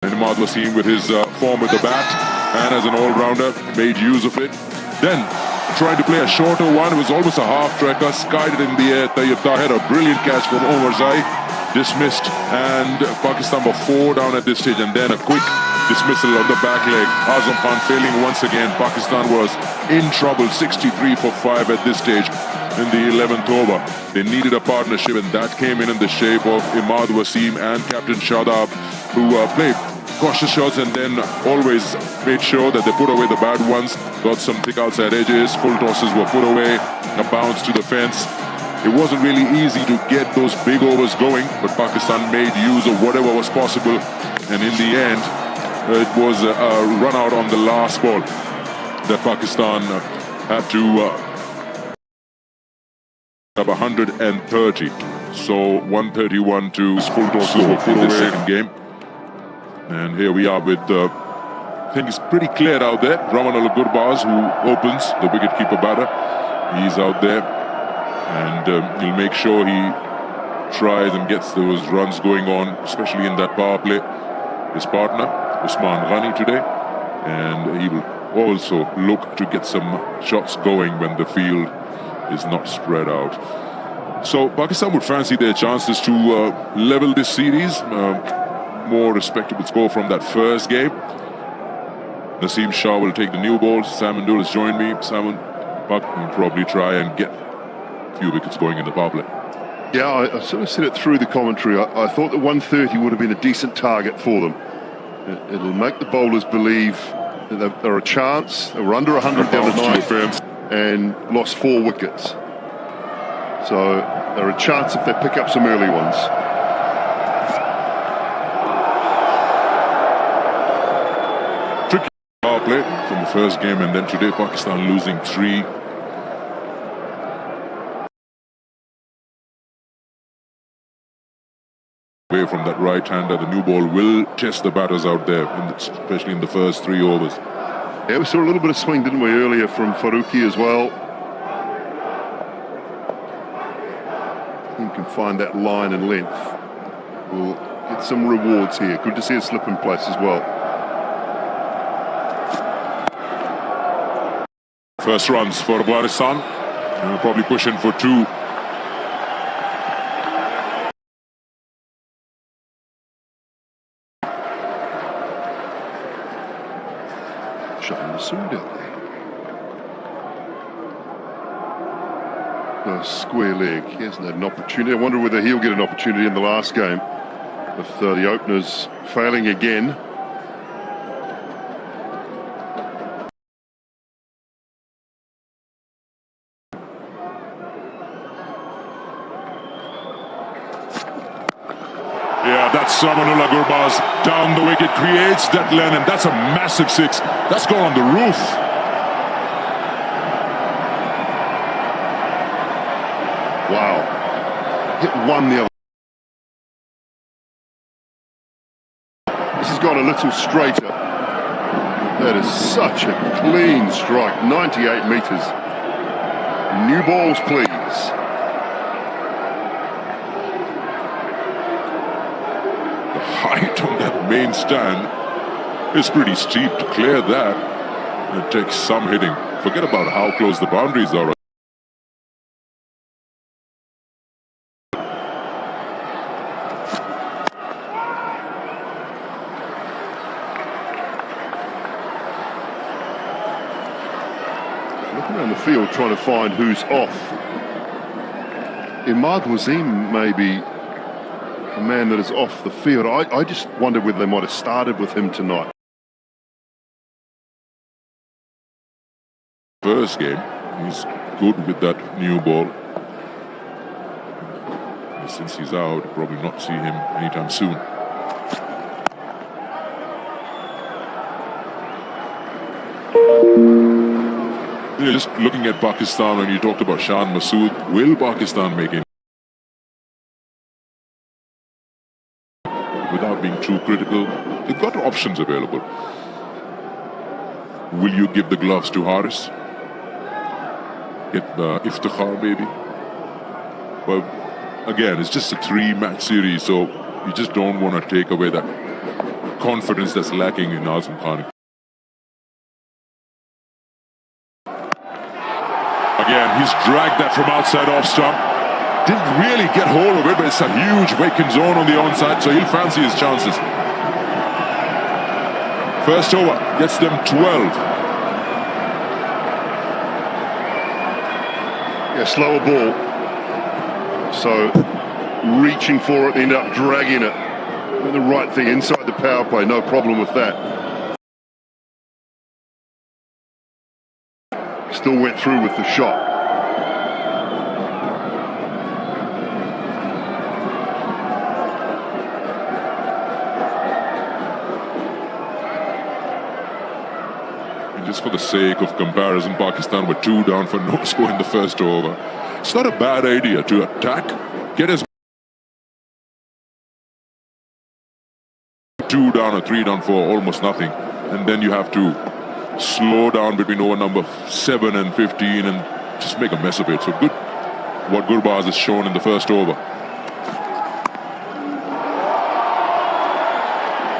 And Aṭạ ﷺ with his form with the bat and as an all-rounder made use of it. Then trying to play a shorter one, it was almost a half-tracker, skied it in the air. Tayyab Tahir, a brilliant catch from Omar Zai, dismissed, and Pakistan were 4 down at this stage, and then a quick dismissal on the back leg. Azam Khan failing once again. Pakistan was in trouble, 63 for 5 at this stage in the 11th over. They needed a partnership, and that came in the shape of Aṭạ ﷺ and Captain Shadab, who played cautious shots and then always made sure that they put away the bad ones, got some thick outside edges, full tosses were put away, a bounce to the fence. It wasn't really easy to get those big overs going, but Pakistan made use of whatever was possible, and in the end, it was a run out on the last ball that Pakistan had to have 130. So 131 to full tosses were put away in the second game. And here we are with, I think it's pretty clear out there. Rawal Gurbaz, who opens, the wicketkeeper batter. He's out there, and he'll make sure he tries and gets those runs going on, especially in that power play. His partner, Usman Ghani, today, and he will also look to get some shots going when the field is not spread out. So Pakistan would fancy their chances to level this series. More respectable score from that first game. Naseem Shah will take the new ball. Salman Dul has joined me. Salman will probably try and get a few wickets going in the power play. Yeah, I sort of said it through the commentary. I thought that 130 would have been a decent target for them. It'll make the bowlers believe that they're a chance. They were under 100 the other night and lost 4 wickets. So they're a chance if they pick up some early ones. Power play from the first game, and then today Pakistan losing 3. Away from that right-hander, the new ball will test the batters out there, especially in the first 3 overs. Yeah, we saw a little bit of swing, didn't we, earlier from Farooqi as well. You can find that line and length. We'll get some rewards here. Good to see a slip in place as well. First runs for Afghanistan. We're probably pushing for 2. Masood out there. A square leg. He hasn't had an opportunity. I wonder whether he'll get an opportunity in the last game with the openers failing again. Yeah, that's Amanullah Gurbaz down the wicket, creates that lane, and that's a massive 6. That's gone on the roof. Wow. Hit one the other. This has gone a little straighter. That is such a clean strike. 98 metres. New balls, please. Height on that main stand is pretty steep. To clear that, it takes some hitting. Forget about how close the boundaries are. Looking around the field trying to find who's off. Aṭạ ﷺ may be a man that is off the field. I just wonder whether they might have started with him tonight. First game, he's good with that new ball. And since he's out, probably not see him anytime soon. Just looking at Pakistan, when you talked about Shan Masood, will Pakistan make it? Without being too critical, they've got options available. Will you give the gloves to Haris? Get Iftikhar maybe? Well, again, it's just a 3-match series, so you just don't want to take away that confidence that's lacking in Aṭạ ՊΑΤ. Again, he's dragged that from outside off stump. Didn't really get hold of it, but it's a huge vacant zone on the onside, so he'll fancy his chances. First over gets them 12. Yeah, slower ball. So reaching for it, end up dragging it. The right thing inside the power play, no problem with that. Still went through with the shot. And just for the sake of comparison, Pakistan were 2 down for no score in the first over. It's not a bad idea to attack, get as 2 down or 3 down for almost nothing, and then you have to slow down between over number 7 and 15 and just make a mess of it. So good what Gurbaz has shown in the first over.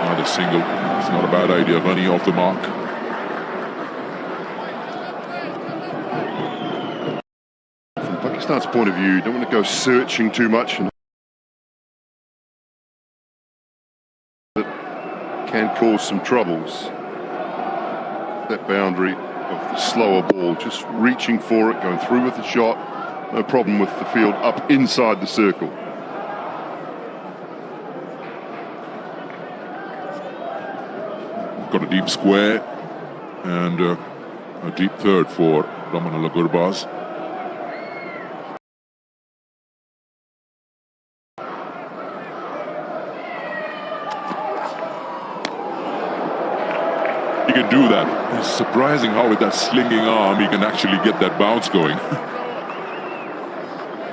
Another single. It's not a bad idea. Running off the mark. From Pakistan's point of view, you don't want to go searching too much, and that can cause some troubles. That boundary of the slower ball, just reaching for it, going through with the shot, no problem with the field up inside the circle. Got a deep square and a deep third for Ramanullah Gurbaz. He can do that. It's surprising how with that slinging arm he can actually get that bounce going.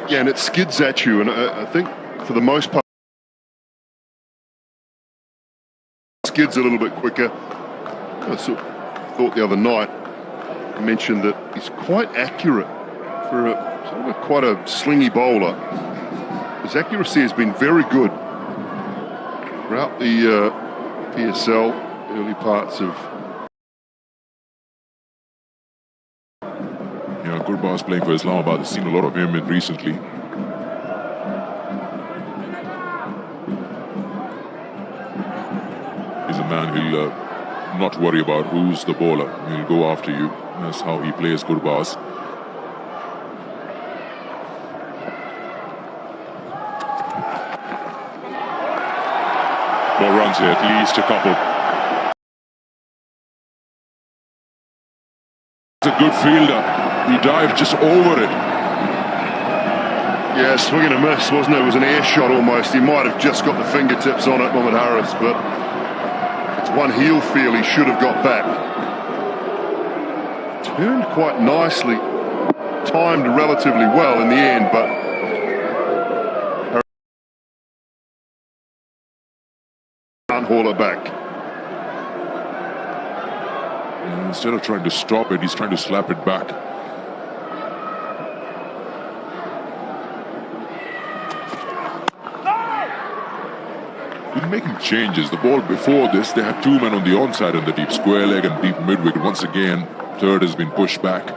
Yeah, and it skids at you, and I think for the most part skids a little bit quicker. I thought the other night I mentioned that he's quite accurate for quite a slingy bowler. His accuracy has been very good throughout the PSL, early parts of. Yeah, Gurbaz playing for Islamabad. I've seen a lot of him recently. He's a man who'll not worry about who's the bowler. He'll go after you. That's how he plays, Gurbaz. More runs here, at least a couple. It's a good fielder. He dived just over it. Yeah, swing and a miss, wasn't it? It was an air shot almost. He might have just got the fingertips on it, Mohammad Harris, but it's one heel feel he should have got back. Turned quite nicely, timed relatively well in the end, but can't haul it back. And instead of trying to stop it, he's trying to slap it back. Been making changes. The ball before this, they had 2 men on the onside and the deep square leg and deep mid-wicket. Once again, third has been pushed back.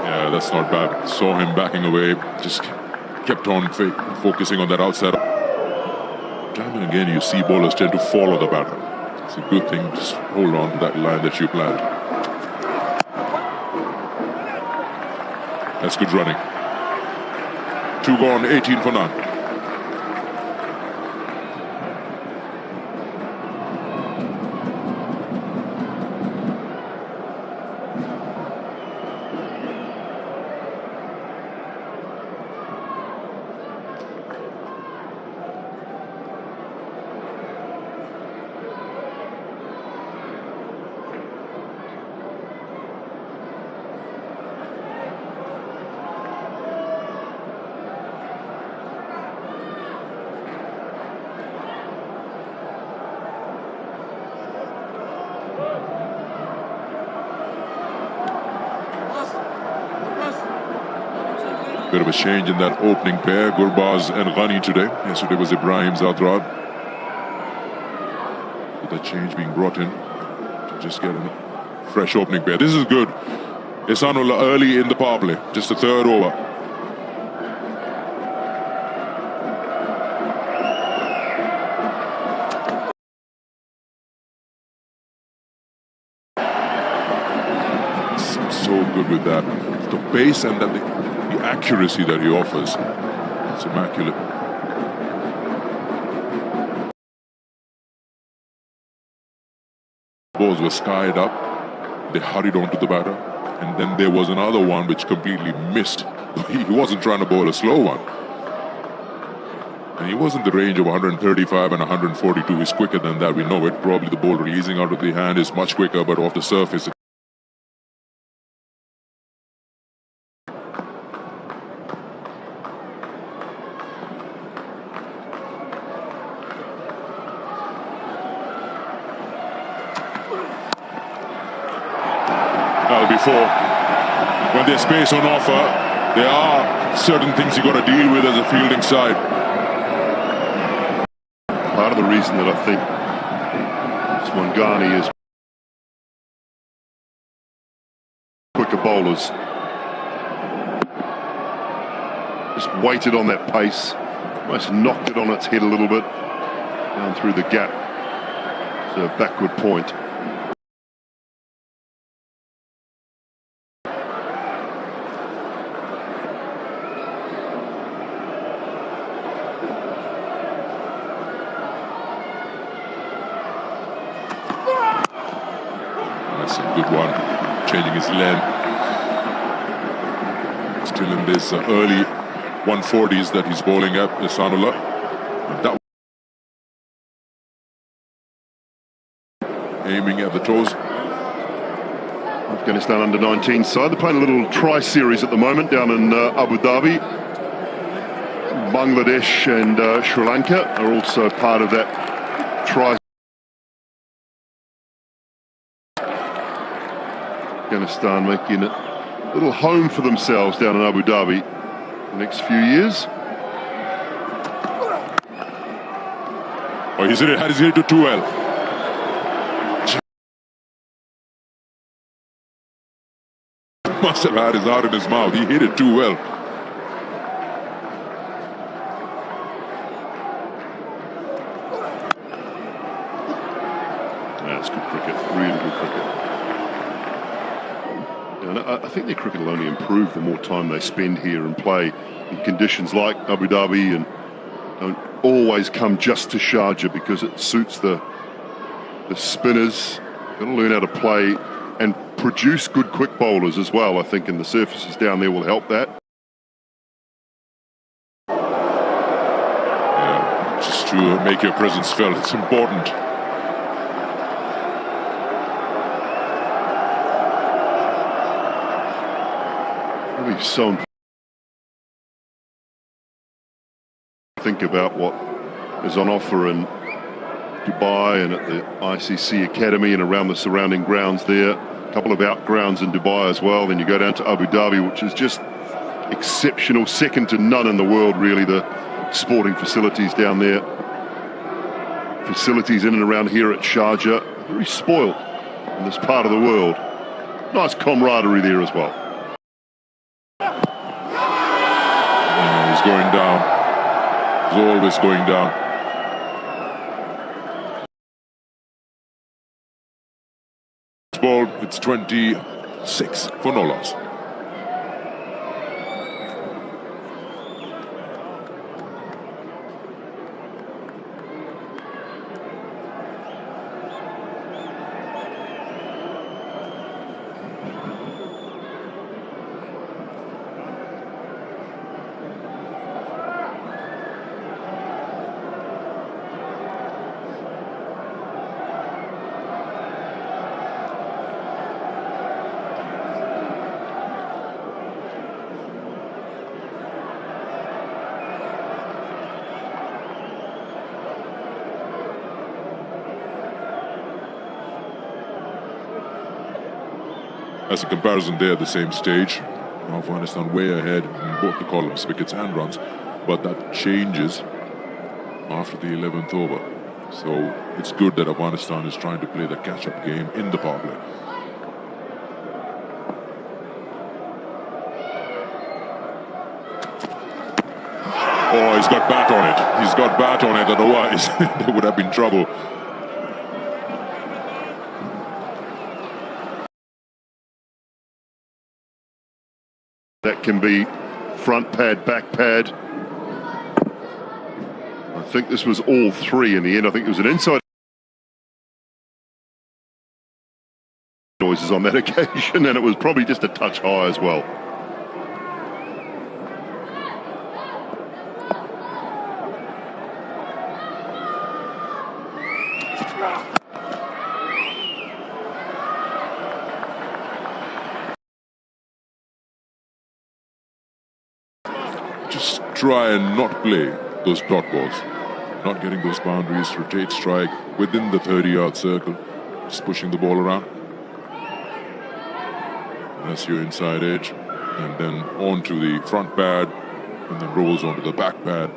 Yeah, that's not bad. Saw him backing away, just kept on focusing on that outside. Time and again, you see bowlers tend to follow the batter. It's a good thing. Just hold on to that line that you planned. That's good running. 2 gone, 18 for none. Bit of a change in that opening pair, Gurbaz and Ghani today. Yesterday was Ibrahim Zatrab. With the change being brought in to just get a fresh opening pair. This is good. Ihsanullah early in the power play, just the third over. So good with that. The pace and then the accuracy that he offers. It's immaculate. Balls were skied up. They hurried onto the batter. And then there was another one which completely missed. He wasn't trying to bowl a slow one. And he was in the range of 135 and 142. He's quicker than that, we know it. Probably the ball releasing out of the hand is much quicker, but off the surface. Well, before, when there's space on offer, there are certain things you got to deal with as a fielding side. Part of the reason that I think Swangani is quicker bowlers, just waited on that pace, almost knocked it on its head a little bit, down through the gap, to a backward point. That's a good one, changing his length. Still in this early 140s that he's bowling at, Ihsanullah. That aiming at the toes. Afghanistan under-19 side. They're playing a little tri-series at the moment down in Abu Dhabi. Bangladesh and Sri Lanka are also part of that tri. Afghanistan making it a little home for themselves down in Abu Dhabi the next few years. Oh, he's hit it too well. Must have had his heart in his mouth. He hit it too well. That's good cricket, really good cricket. And I think their cricket will only improve the more time they spend here and play in conditions like Abu Dhabi, and don't always come just to Sharjah because it suits the spinners. Got to learn how to play and produce good quick bowlers as well, I think, and the surfaces down there will help that. Yeah, just to make your presence felt, it's important. Really so important. Think about what is on offer in Dubai and at the ICC Academy and around the surrounding grounds there. A couple of out grounds in Dubai as well. Then you go down to Abu Dhabi, which is just exceptional, second to none in the world, really, the sporting facilities down there. Facilities in and around here at Sharjah, very spoiled in this part of the world. Nice camaraderie there as well. Yeah, he's going down. He's always going down. Ball, it's 26 for no loss. As a comparison, they're at the same stage. Afghanistan way ahead in both the columns, wickets and runs, but that changes after the 11th over. So it's good that Afghanistan is trying to play the catch-up game in the power play. Oh, he's got bat on it. He's got bat on it, otherwise there would have been trouble. That can be front pad, back pad. I think this was all three in the end. I think it was an inside noises on that occasion, and it was probably just a touch high as well. Just try and not play those dot balls, not getting those boundaries, rotate strike within the 30-yard circle, just pushing the ball around. That's your inside edge, and then onto the front pad, and then rolls onto the back pad.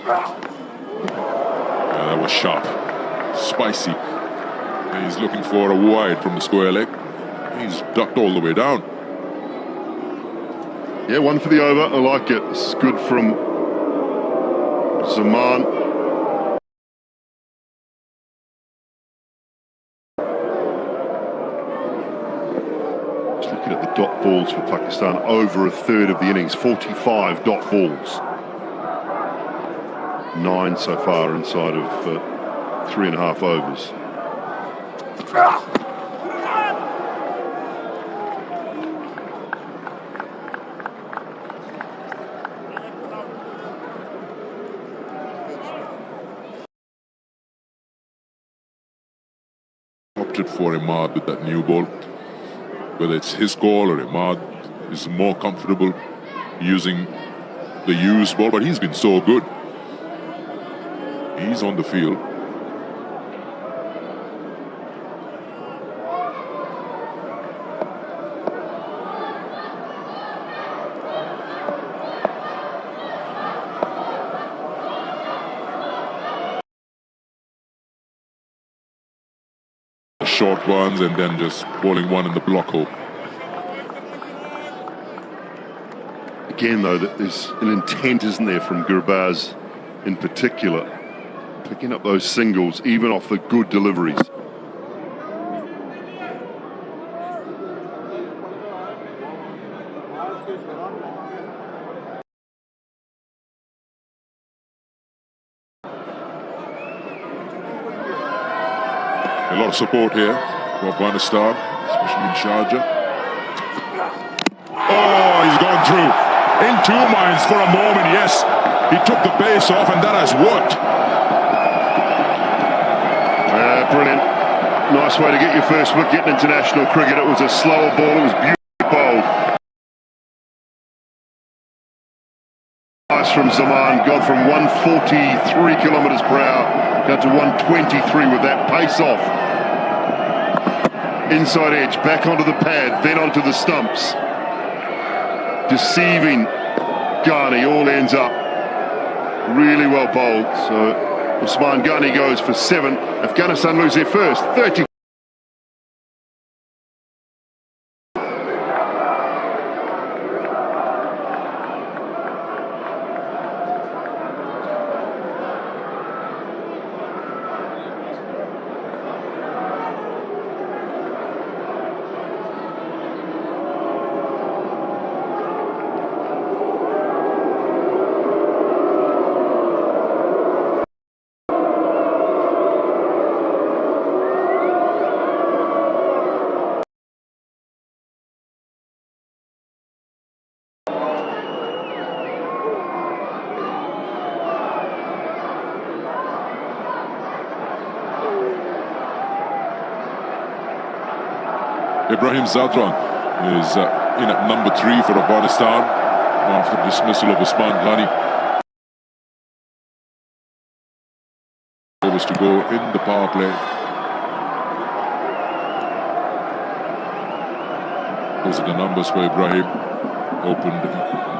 Yeah, that was sharp, spicy. And he's looking for a wide from the square leg. He's ducked all the way down. Yeah, one for the over. I like it. This is good from Zaman. Just looking at the dot balls for Pakistan, over a third of the innings, 45 dot balls. 9 so far inside of 3.5 overs. Opted for Ahmad with that new ball. Whether it's his call or Ahmad is more comfortable using the used ball, but he's been so good. He's on the field. Short ones and then just bowling one in the block hole. Again, though, there's an intent, isn't there, from Gurbaz in particular, picking up those singles even off the good deliveries. A lot of support here for Afghanistan, especially in Sharjah. Oh, he's gone through. In two minds for a moment, yes. He took the pace off and that has worked. Brilliant. Nice way to get your first wicket in international cricket. It was a slower ball, it was beautifully bowled. Nice from Zaman, gone from 143 kilometres per hour down to 123 with that pace off. Inside edge, back onto the pad, then onto the stumps. Deceiving Ghani, all ends up really well bowled. So Usman Ghani goes for 7. Afghanistan lose their first, 30. Ibrahim Zadran is in at number 3 for Afghanistan after dismissal of Usman Ghani. to go in the power play. Those are the numbers for Ibrahim. Opened the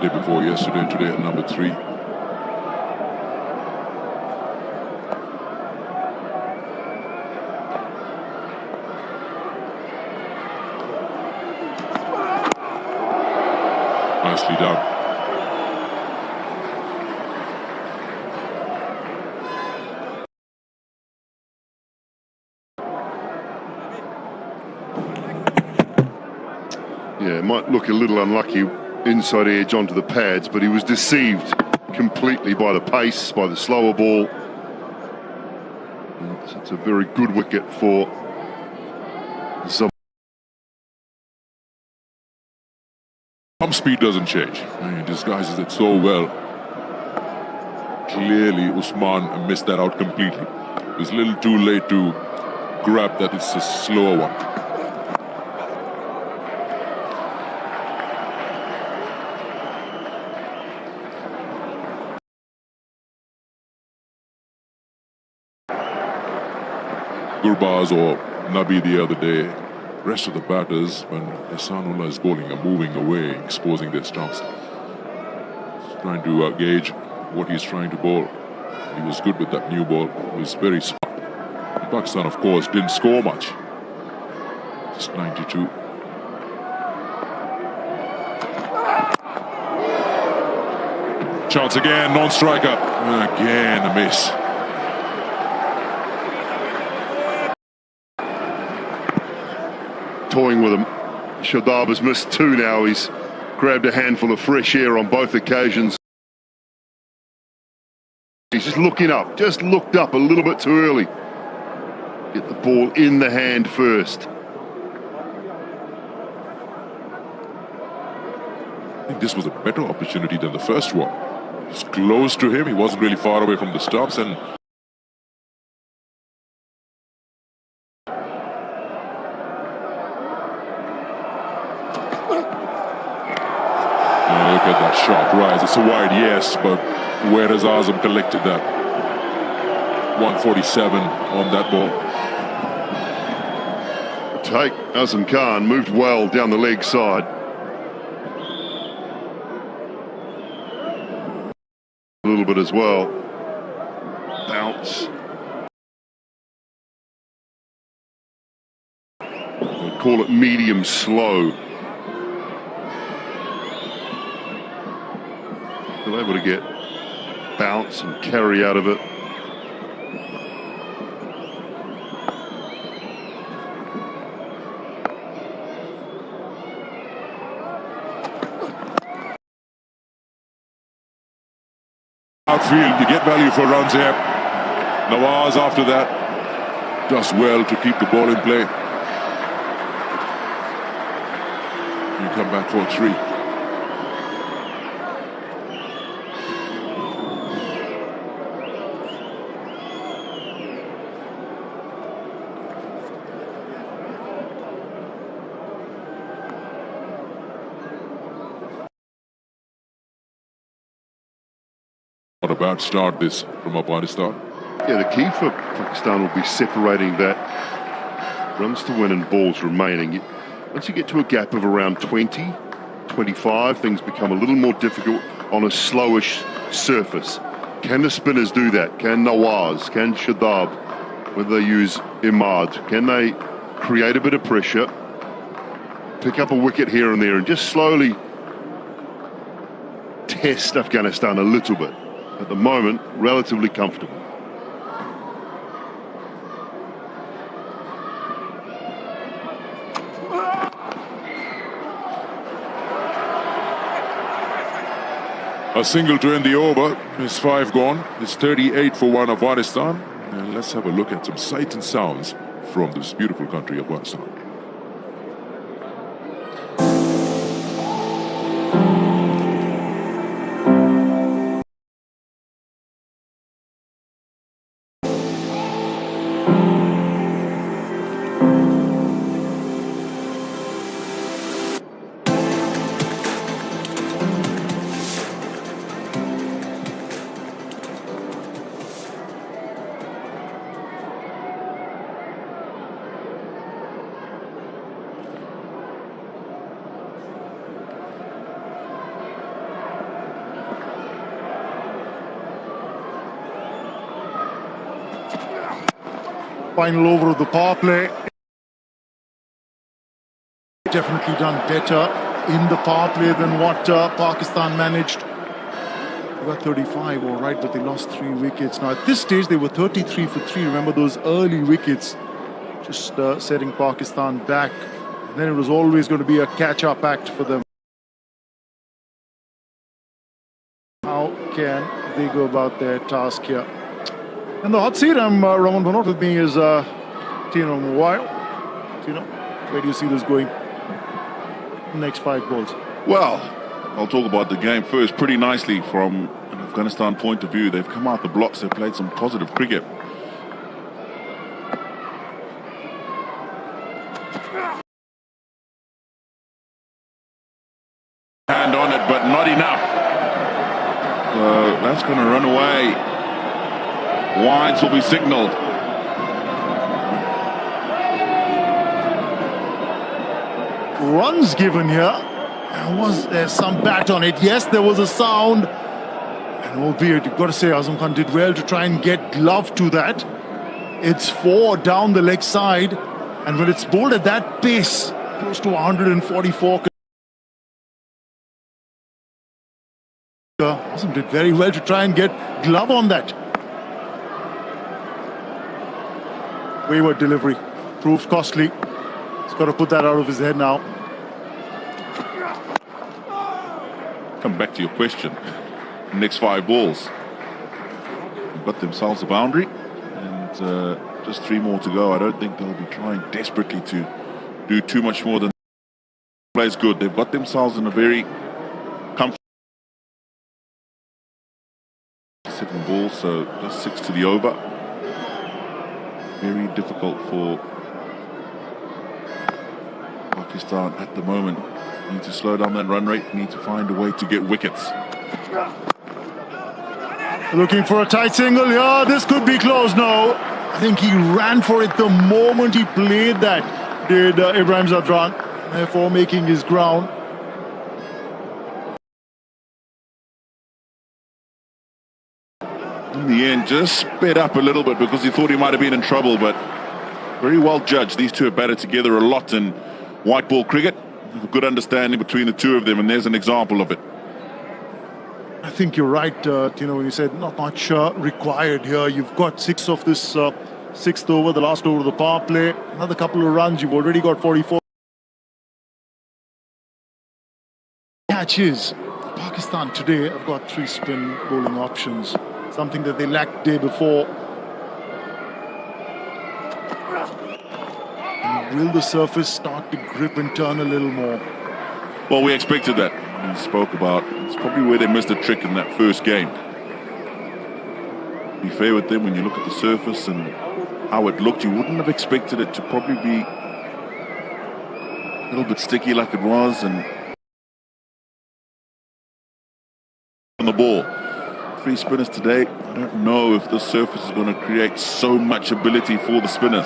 day before yesterday, today at number 3. Nicely done. Yeah, it might look a little unlucky inside edge onto the pads, but he was deceived completely by the pace, by the slower ball. It's a very good wicket for Zam. Pump speed doesn't change. He disguises it so well. Clearly, Usman missed that out completely. It was a little too late to grab that it's a slower one. Gurbaz or Nabi the other day, rest of the batters, when Ehsanullah is bowling, are moving away, exposing their stumps. He's trying to gauge what he's trying to bowl. He was good with that new ball. He was very smart. Pakistan, of course, didn't score much. Just 92. Chance again, non-striker. Again, a miss. Toying with him. Shardab has missed 2 now. He's grabbed a handful of fresh air on both occasions. He's just looking up, just looked up a little bit too early. Get the ball in the hand first. I think this was a better opportunity than the first one. It was close to him. He wasn't really far away from the stumps, and look at that sharp rise. It's a wide yes, but where has Azam collected that? 147 on that ball. Take Azam Khan moved well down the leg side. A little bit as well. Bounce. We'll call it medium slow. Still able to get bounce and carry out of it. Outfield, you get value for runs here. Nawaz after that does well to keep the ball in play. You come back for 3. Not a bad start this from Afghanistan. Yeah, the key for Pakistan will be separating that runs to win and balls remaining. Once you get to a gap of around 20, 25, things become a little more difficult on a slowish surface. Can the spinners do that? Can Nawaz? Can Shadab? Whether they use Imad? Can they create a bit of pressure, pick up a wicket here and there, and just slowly test Afghanistan a little bit? At the moment, relatively comfortable. A single to end the over. It's 5 gone. It's 38 for 1 Afghanistan. And let's have a look at some sights and sounds from this beautiful country, Afghanistan. Final over of the power play. Definitely done better in the power play than what Pakistan managed. They got 35, all right, but they lost 3 wickets. Now, at this stage, they were 33 for 3. Remember those early wickets, just setting Pakistan back. And then it was always going to be a catch-up act for them. How can they go about their task here? And the hot seat, I'm Raman Bhanot. With me is Tino Mobile. Tino, where do you see this going? Next 5 balls. Well, I'll talk about the game first. Pretty nicely from an Afghanistan point of view. They've come out the blocks. They've played some positive cricket. Hand on it, but not enough. So that's going to run away. Wides will be signalled. Runs given here. Was there some bat on it? Yes, there was a sound. And albeit, you've got to say, Azam Khan did well to try and get glove to that. It's 4 down the leg side. And when it's bowled at that pace, close to 144. Azam did very well to try and get glove on that. Wayward delivery. Proved costly. He's got to put that out of his head now. Come back to your question. Next 5 balls. They've got themselves a boundary. And just 3 more to go. I don't think they'll be trying desperately to do too much more than plays good. They've got themselves in a very comfortable 7 balls, so just 6 to the over. Very difficult for Pakistan at the moment. Need to slow down that run rate, need to find a way to get wickets. Looking for a tight single here. This could be close. No, I think he ran for it the moment he played that, did Ibrahim Zadran, therefore making his ground. In the end, just sped up a little bit because he thought he might have been in trouble, but very well judged. These two have batted together a lot in white ball cricket. A good understanding between the two of them, and there's an example of it. I think you're right, Tino, when you said not much required here. You've got 6 of this 6th over, the last over of the power play. Another couple of runs, you've already got 44. Catches. Pakistan today have got 3 spin bowling options, something that they lacked day before. Will the surface start to grip and turn a little more? Well, we expected that. We spoke about it's probably where they missed a trick in that first game. Be fair with them, when you look at the surface and how it looked, you wouldn't have expected it to probably be a little bit sticky like it was, and on the ball. 3 spinners today. I don't know if the surface is going to create so much ability for the spinners.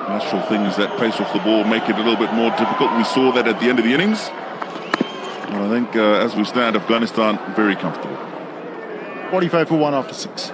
Natural things that pace off the ball make it a little bit more difficult. We saw that at the end of the innings. And I think as we stand, Afghanistan very comfortable. 45 for 1 after 6.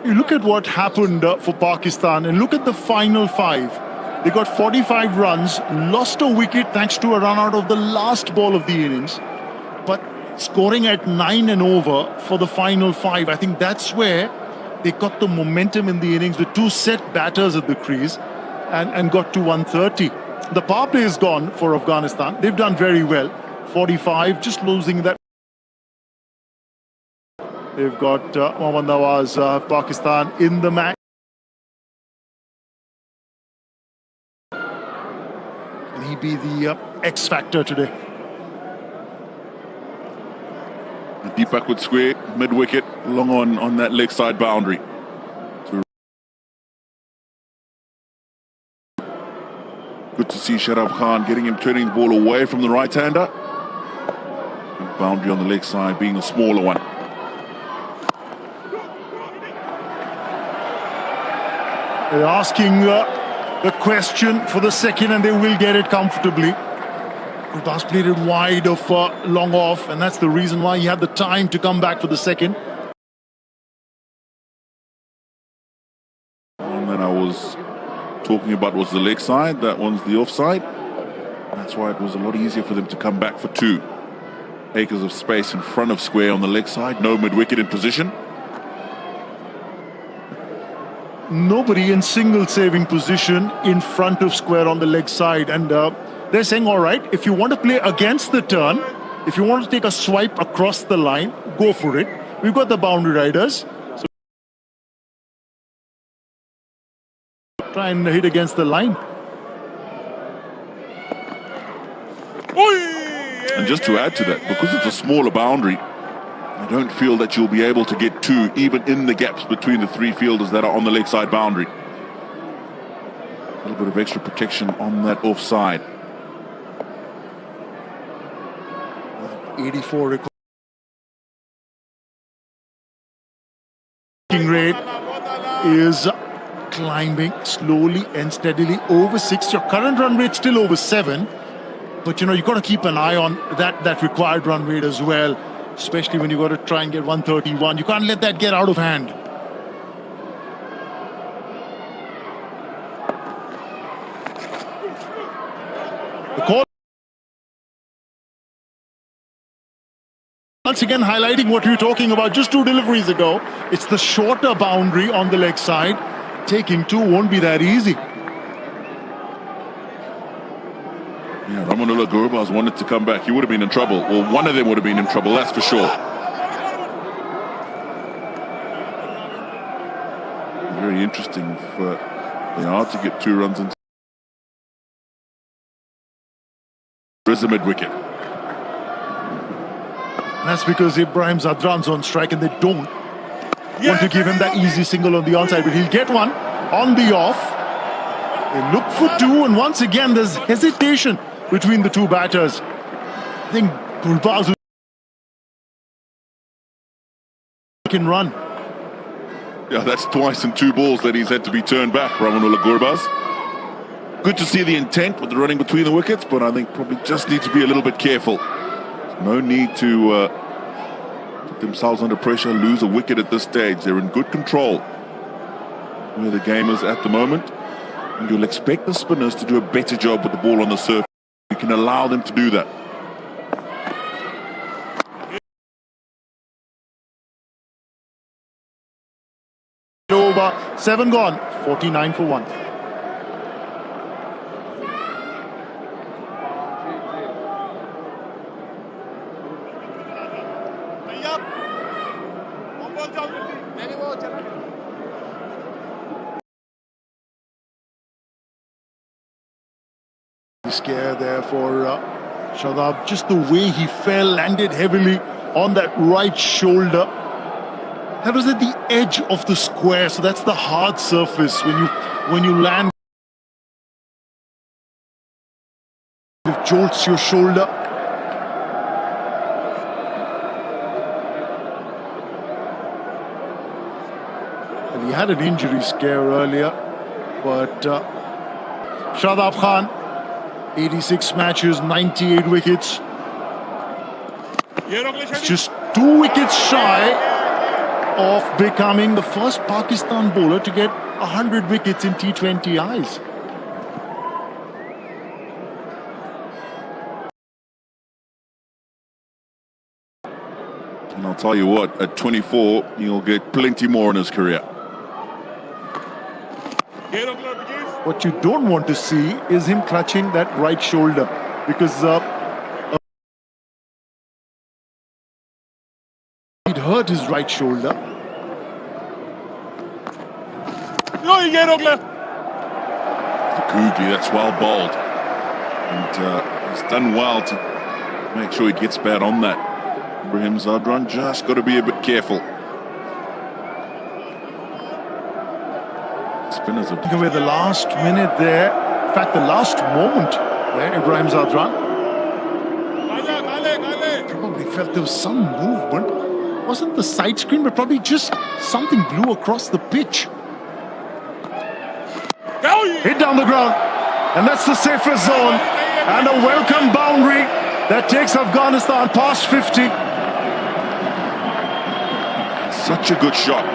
You look at what happened for Pakistan and look at the final 5. They got 45 runs, lost a wicket thanks to a run out of the last ball of the innings, but scoring at 9 and over for the final 5. I think that's where they got the momentum in the innings with 2 set batters at the crease and got to 130. The power play is gone for Afghanistan. They've done very well. 45, just losing that. They've got Mohammad Nawaz, Pakistan in the match. And he be the X factor today. A deep backward square, mid-wicket, long on that leg side boundary. Good to see Sharjah Khan getting him, turning the ball away from the right-hander. Boundary on the leg side being the smaller one. They're asking the question for the second, and they will get it comfortably. Gurbaz played it wide of long off, and that's the reason why he had the time to come back for the second. One that I was talking about was the leg side. That one's the offside. That's why it was a lot easier for them to come back for 2. Acres of space in front of square on the leg side. No mid-wicket in position. Nobody in single saving position in front of square on the leg side, and they're saying, all right, if you want to play against the turn, if you want to take a swipe across the line, go for it. We've got the boundary riders, so try and hit against the line. And just to add to that, because it's a smaller boundary, I don't feel that you'll be able to get 2 even in the gaps between the 3 fielders that are on the leg side boundary. A little bit of extra protection on that offside. 84 rate is climbing slowly and steadily over 6. Your current run rate still over 7, but you know you've got to keep an eye on that required run rate as well, especially when you've got to try and get 131. You can't let that get out of hand. The call once again highlighting what we were talking about just 2 deliveries ago. It's the shorter boundary on the leg side. Taking 2 won't be that easy. Yeah, Rahmanullah Gurbaz wanted to come back. He would have been in trouble. Well, one of them would have been in trouble, that's for sure. Very interesting if they are to get 2 runs into. There's a mid-wicket. That's because Ibrahim Zadran's on strike and they don't want to give him that easy single on the onside, but he'll get one on the off. They look for 2, and once again there's hesitation between the 2 batters. I think Gurbaz can run. Yeah, that's twice in 2 balls that he's had to be turned back, Rahmanullah Gurbaz. Good to see the intent with the running between the wickets, but I think probably just need to be a little bit careful. No need to put themselves under pressure, lose a wicket at this stage. They're in good control where the game is at the moment. And you'll expect the spinners to do a better job with the ball on the surface. You can allow them to do that. Over, 7 gone, 49 for 1. Scare there for Shadab. Just the way he fell, landed heavily on that right shoulder. That was at the edge of the square, so that's the hard surface when you land. It jolts your shoulder. And he had an injury scare earlier, but Shadab Khan, 86 matches, 98 wickets. It's just 2 wickets shy of becoming the first Pakistan bowler to get 100 wickets in T20 Is. And I'll tell you what, at 24, he'll get plenty more in his career. What you don't want to see is him clutching that right shoulder, because it hurt his right shoulder. The Googly, that's well bowled. And he's done well to make sure he gets bad on that. Ibrahim Zadran just got to be a bit careful. Spinners have... With the last minute there, in fact, the last moment there, Ibrahim Zadran probably felt there was some movement. It wasn't the side screen, but probably just something blew across the pitch. Hit down the ground, and that's the safest zone. And a welcome boundary that takes Afghanistan past 50. Such a good shot,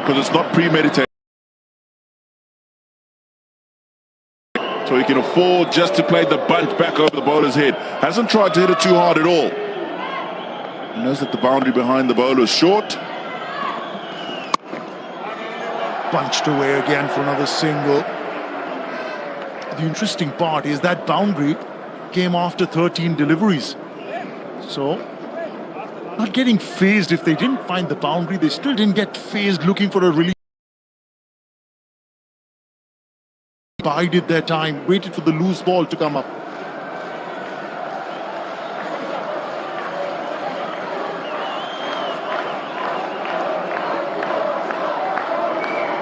because it's not premeditated. So he can afford just to play the bunt back over the bowler's head. Hasn't tried to hit it too hard at all. He knows that the boundary behind the bowler is short. Punched away again for another single. The interesting part is that boundary came after 13 deliveries. So, not getting phased. If they didn't find the boundary, they still didn't get phased looking for a release. Bided their time, waited for the loose ball to come up.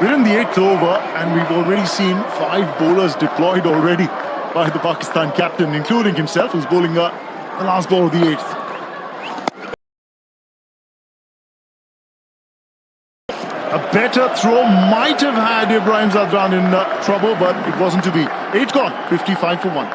We're in the 8th over, and we've already seen 5 bowlers deployed already by the Pakistan captain, including himself, who's bowling the last ball of the 8th. A better throw might have had Ibrahim Zadran in trouble, but it wasn't to be. 8 gone, 55 for 1.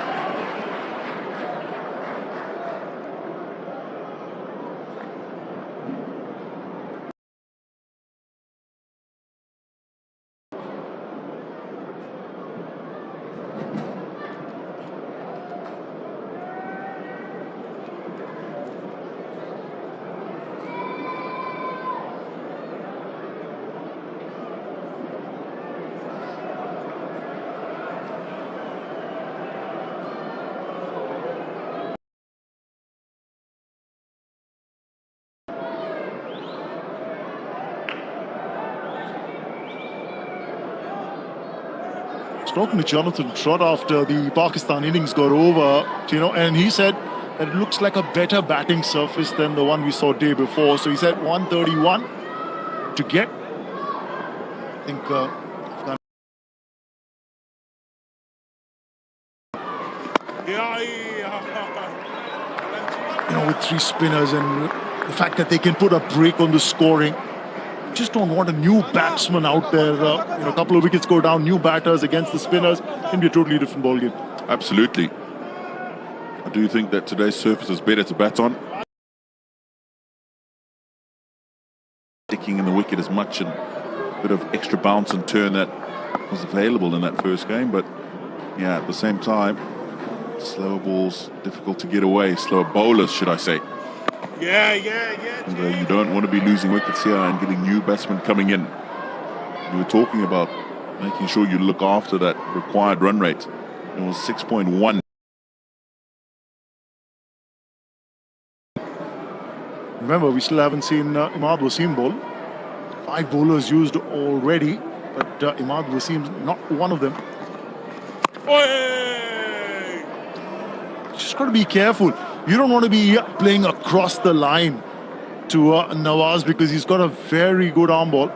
Talking to Jonathan Trott after the Pakistan innings got over, and he said that it looks like a better batting surface than the one we saw day before. So he said 131 to get. I think with 3 spinners and the fact that they can put a break on the scoring. Just don't want a new batsman out there. A couple of wickets go down, new batters against the spinners. Can be a totally different ballgame. Absolutely. I do think that today's surface is better to bat on. Sticking in the wicket as much and a bit of extra bounce and turn that was available in that first game. But yeah, at the same time, slower balls, difficult to get away. Slower bowlers, should I say. Yeah. And, you don't want to be losing wickets here and getting new batsmen coming in. You were talking about making sure you look after that required run rate. It was 6.1. Remember, we still haven't seen Imad Wasim bowl. 5 bowlers used already, but Imad Wasim's not one of them. Just got to be careful. You don't want to be playing across the line to Nawaz because he's got a very good arm ball.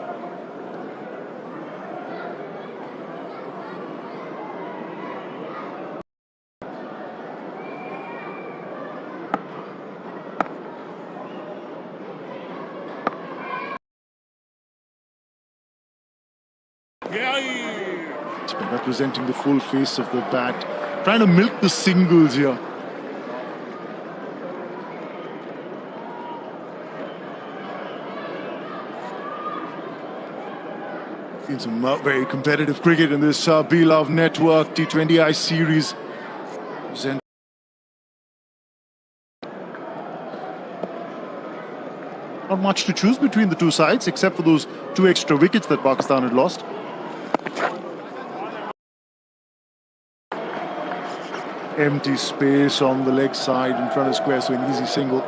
It's been representing the full face of the bat, trying to milk the singles here. Seen some very competitive cricket in this Beloved Network T20I series. Not much to choose between the two sides, except for those 2 extra wickets that Pakistan had lost. Empty space on the leg side in front of square, so an easy single.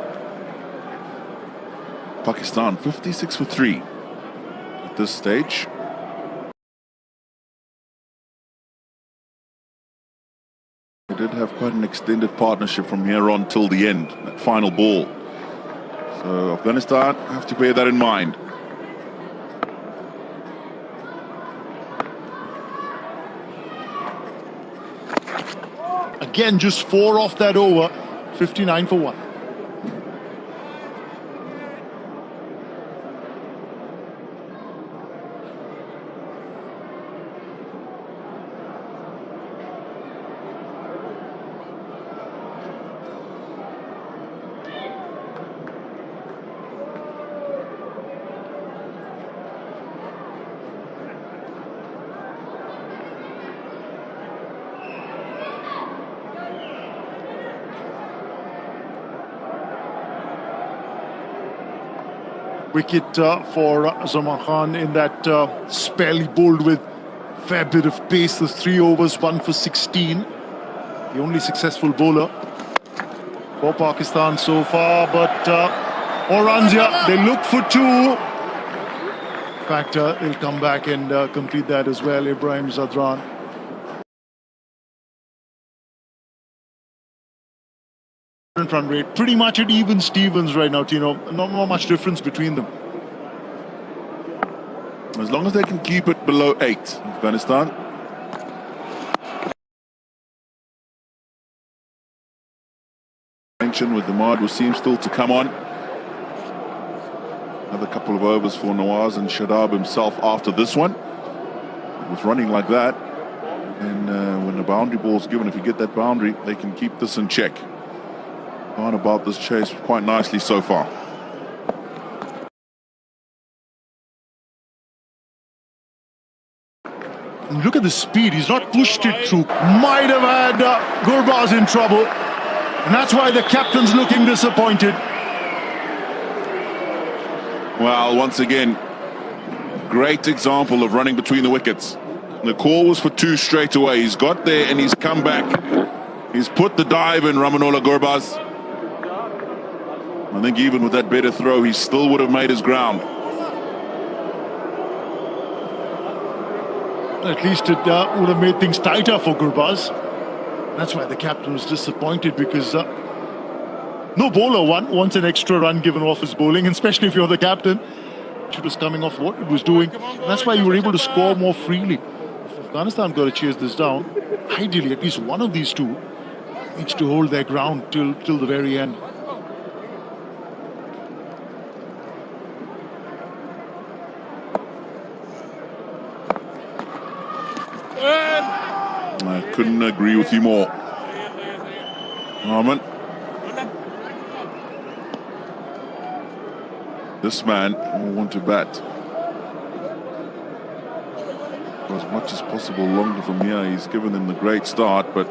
Pakistan 56 for 3 at this stage. They did have quite an extended partnership from here on till the end, that final ball. So Afghanistan have to bear that in mind. Again, just 4 off that over, 59 for 1. Wicket for Zaman Khan in that spell. He bowled with a fair bit of pace. There's 3 overs, 1 for 16. The only successful bowler for Pakistan so far. But more runs here. They look for 2. In fact, they'll come back and complete that as well. Ibrahim Zadran. Run rate pretty much at even Stevens right now, Tino. Not much difference between them. As long as they can keep it below 8, Afghanistan. Mention with the Ahmad Wasim still to come on. Another couple of overs for Nawaz and Shadab himself after this one. With running like that, and when the boundary ball is given, if you get that boundary, they can keep this in check. Gone about this chase quite nicely so far. Look at the speed. He's not pushed it through. Might have had Gurbaz in trouble. And that's why the captain's looking disappointed. Well, once again, great example of running between the wickets. The call was for 2 straight away. He's got there and he's come back. He's put the dive in, Ramanullah Gurbaz. I think even with that better throw, he still would have made his ground. At least it would have made things tighter for Gurbaz. That's why the captain was disappointed, because no bowler wants an extra run given off his bowling, and especially if you're the captain. It was coming off what it was doing. That's why you were able to score more freely. If Afghanistan got to chase this down, ideally at least one of these 2 needs to hold their ground till the very end. I couldn't agree with you more. Rahman. This man will want to bat for as much as possible longer from here. He's given them the great start, but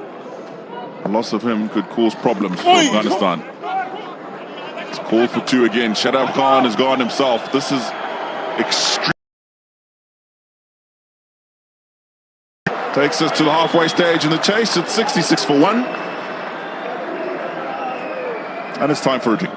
the loss of him could cause problems for Afghanistan. It's called for 2 again. Shadab Khan has gone himself. This is extreme. Takes us to the halfway stage in the chase. It's 66 for 1. And it's time for a drink.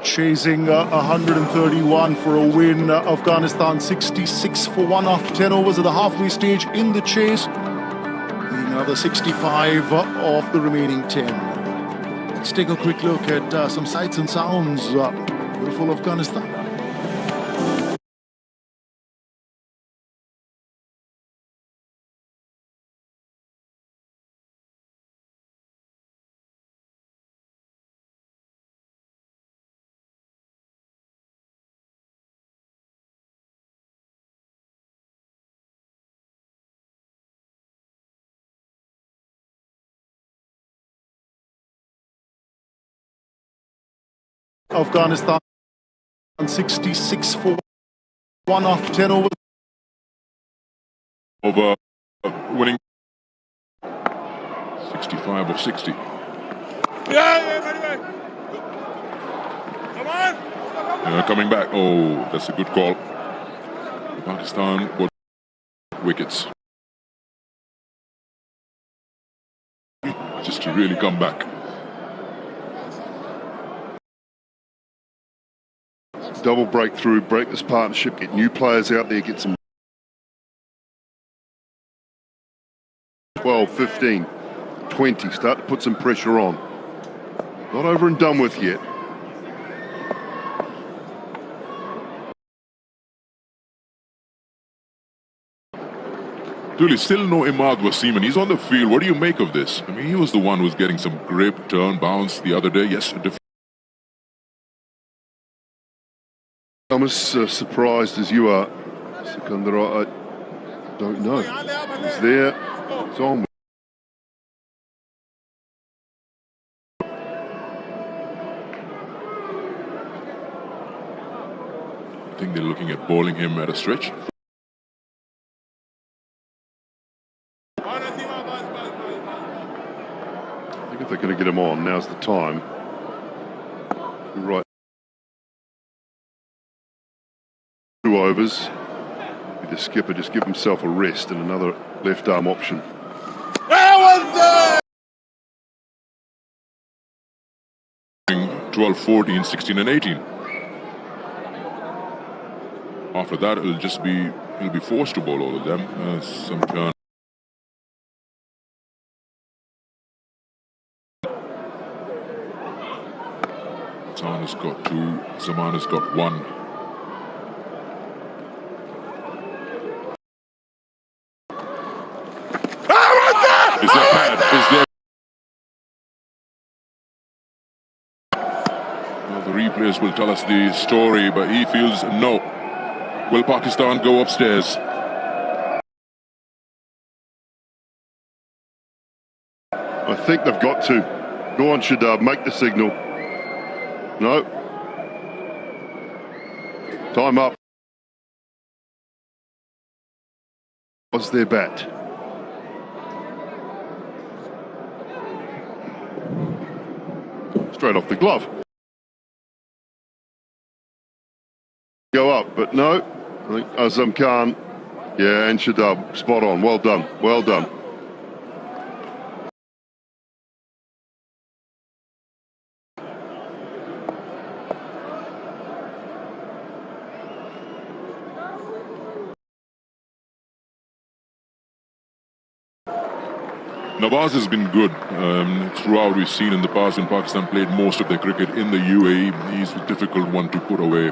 Chasing 131 for a win. Afghanistan 66 for 1 after 10 overs at the halfway stage in the chase. Another 65 of the remaining 10. Let's take a quick look at some sights and sounds. Beautiful Afghanistan. Afghanistan 66 for 1 after 10 overs. Over winning 65 of 60. Coming back. Oh, that's a good call. Pakistan got wickets. Just to really come back. Double breakthrough, break this partnership, get new players out there, get some 12, 15, 20, start to put some pressure on. Not over and done with yet. Really, still no Imad Wasim, and he's on the field. What do you make of this? I mean, he was the one who was getting some grip, turn, bounce the other day. Yes, I'm as surprised as you are, Sikandar. I don't know. He's there. He's on. I think they're looking at bowling him at a stretch. I think if they're going to get him on, now's the time. Right. 2 overs. Maybe the skipper just give himself a rest and another left arm option. 12, 14, 16 and 18. After that, he'll be forced to bowl all of them. Some turn. Aταν has got 2, Zaman has got 1. Is that bad? Is there? Well, the replays will tell us the story, but he feels no. Will Pakistan go upstairs? I think they've got to. Go on, Shadab, make the signal. No. Time up. What's their bat? Straight off the glove. Go up, but no. I think Atam Khan, yeah, and Shadab, spot on. Well done, well done. Nawaz has been good throughout. We've seen in the past when Pakistan played most of their cricket in the UAE. He's a difficult one to put away.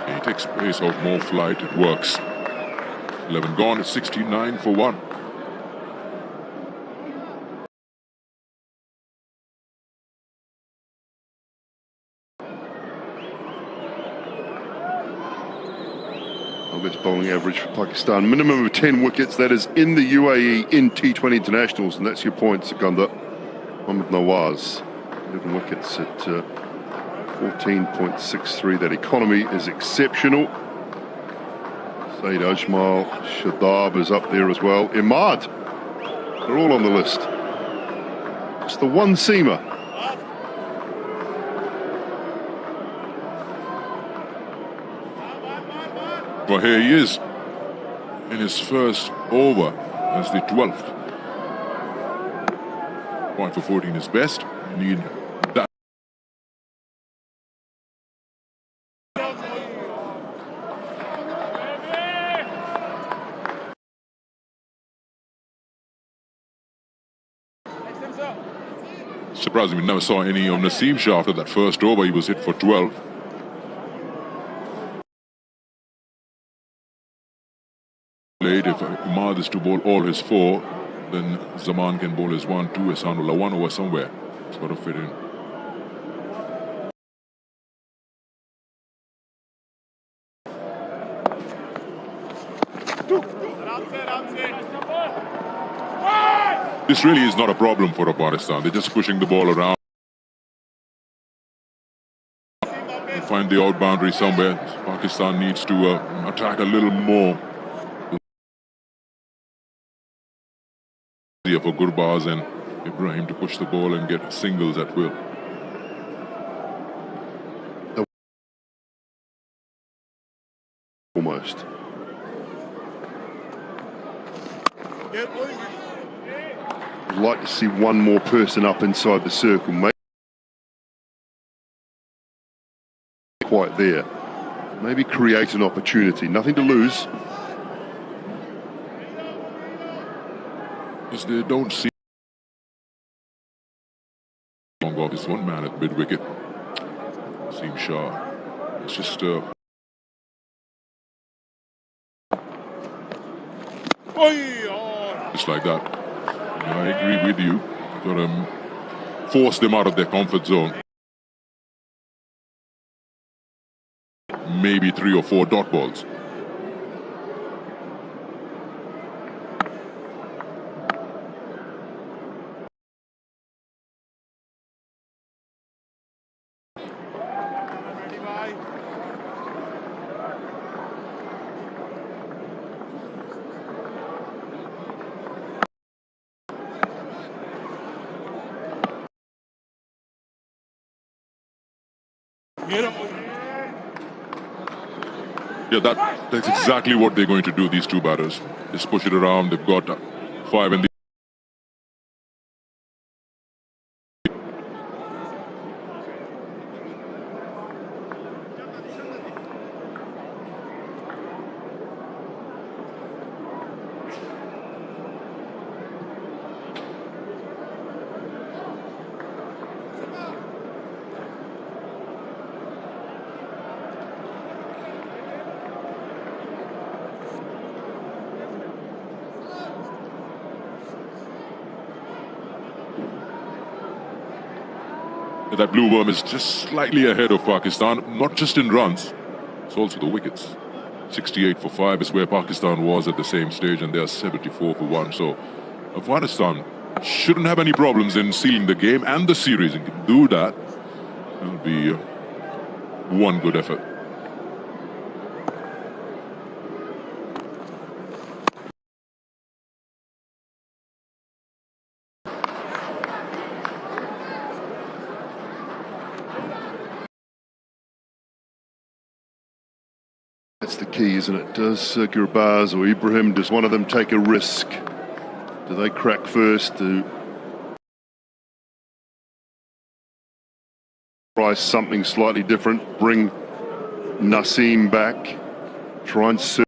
He takes pace off more flight, it works. 11 gone, it's 69 for 1. Well, there's bowling average for Pakistan. Minimum of 10 wickets, that is in the UAE in T20 internationals, and that's your point, Sikandar. Mohammad Nawaz, 11 wickets at 14.63. That economy is exceptional. Saeed Ajmal, Shadab is up there as well. Imad, they're all on the list. It's the one seamer. Well, here he is in his first over as the 12th. 1 for 14 is best. You need that. Surprisingly, we never saw any of Naseem Shah after that first over. He was hit for 12. If Imad is to bowl all his 4, then Zaman can bowl his 1, 2, Ehsanullah 1 over somewhere. It's got to fit in. This really is not a problem for Afghanistan. They're just pushing the ball around. Find the out boundary somewhere. Pakistan needs to attack a little more. For Gurbaz and Ibrahim to push the ball and get singles at will. Almost. I'd like to see one more person up inside the circle, maybe quite there. Maybe create an opportunity. Nothing to lose. They don't see long off. It's one man at mid wicket. Naseem Shah. It's just it's like that. I agree with you. You've got to force them out of their comfort zone. Maybe 3 or 4 dot balls. Yeah, that's exactly what they're going to do, these two batters. Just push it around. They've got 5 in the... That blue worm is just slightly ahead of Pakistan, not just in runs, it's also the wickets. 68 for 5 is where Pakistan was at the same stage, and they're 74 for 1. So Afghanistan shouldn't have any problems in sealing the game and the series. And can do that, it'll be one good effort. That's the key, isn't it? Does Gurbaz or Ibrahim, does one of them take a risk? Do they crack first to try something slightly different, bring Naseem back, try and serve?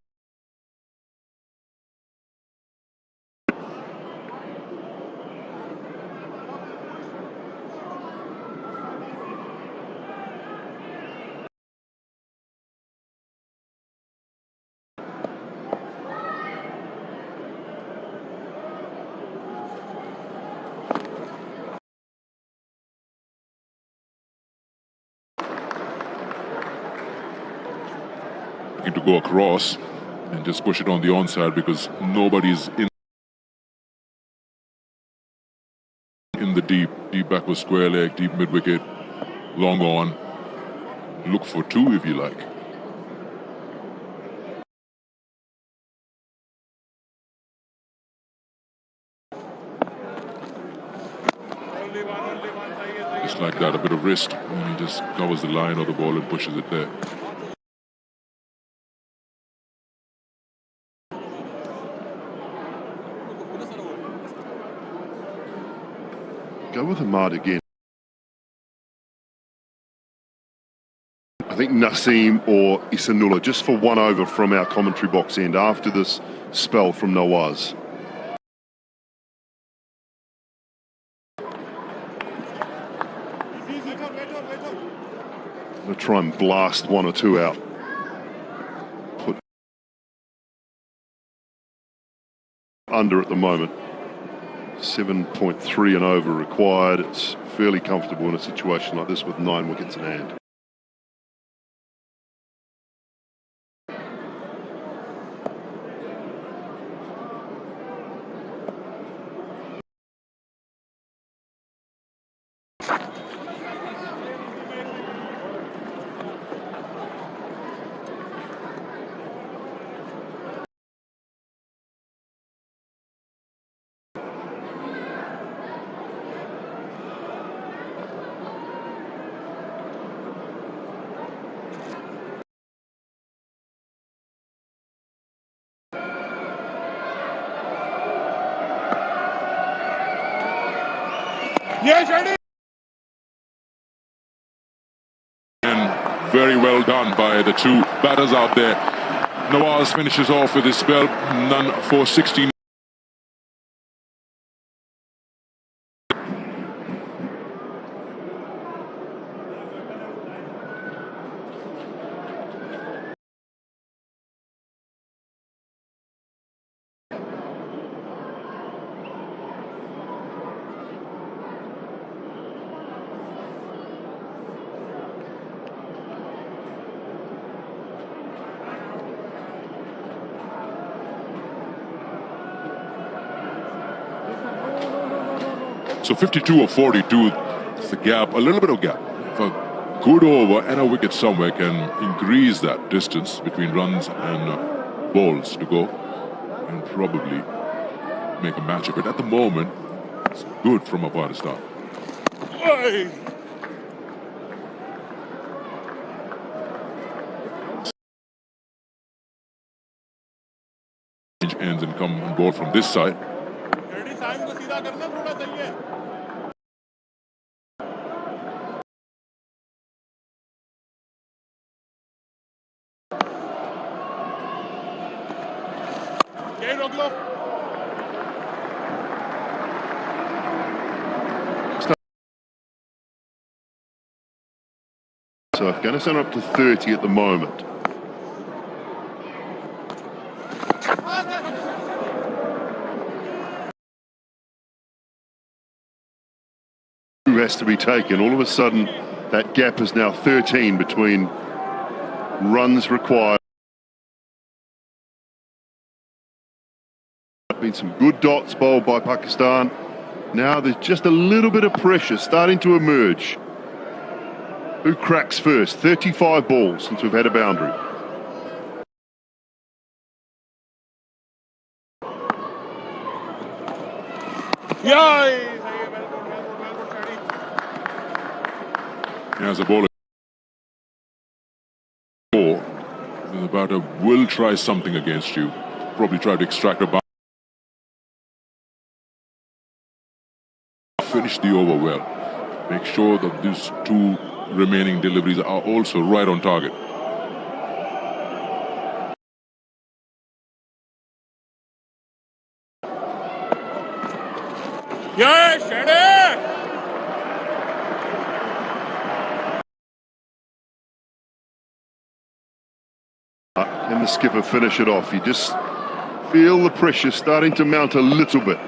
To go across, and just push it on the onside because nobody's in the deep backward square leg, deep mid wicket, long on. Look for two if you like. Just like that, a bit of wrist, and he just covers the line of the ball and pushes it there. Go with Ahmad again. I think Naseem or Ihsanullah, just for one over from our commentary box end after this spell from Nawaz. I'm going to try and blast one or two out. Put under at the moment. 7.3 and over required. It's fairly comfortable in a situation like this with 9 wickets in hand. And very well done by the two batters out there. Nawaz finishes off with his spell, none for 16. So 52 or 42 is the gap, a little bit of gap. If a good over and a wicket somewhere can increase that distance between runs and balls to go and probably make a match of it. At the moment, it's good from Afghanistan. Ends and come on board from this side. So Afghanistan are up to 30 at the moment. Who has to be taken? All of a sudden, that gap is now 13 between runs required. Been some good dots bowled by Pakistan. Now there's just a little bit of pressure starting to emerge. Who cracks first? 35 balls since we've had a boundary. As a bowler, the batter will try something against you. Probably try to extract a bounce. Finish the over well. Make sure that these two remaining deliveries are also right on target. Can the skipper finish it off? You just feel the pressure starting to mount a little bit.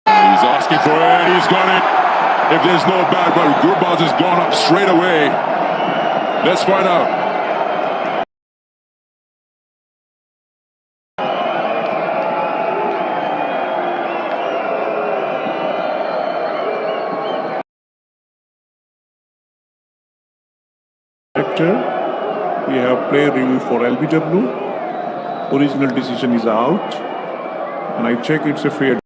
He's asking for it, he's got it. if there's no bat, but Gurbaz has gone up straight away. Let's find out. We have player review for LBW. Original decision is out, and I check it's a fair.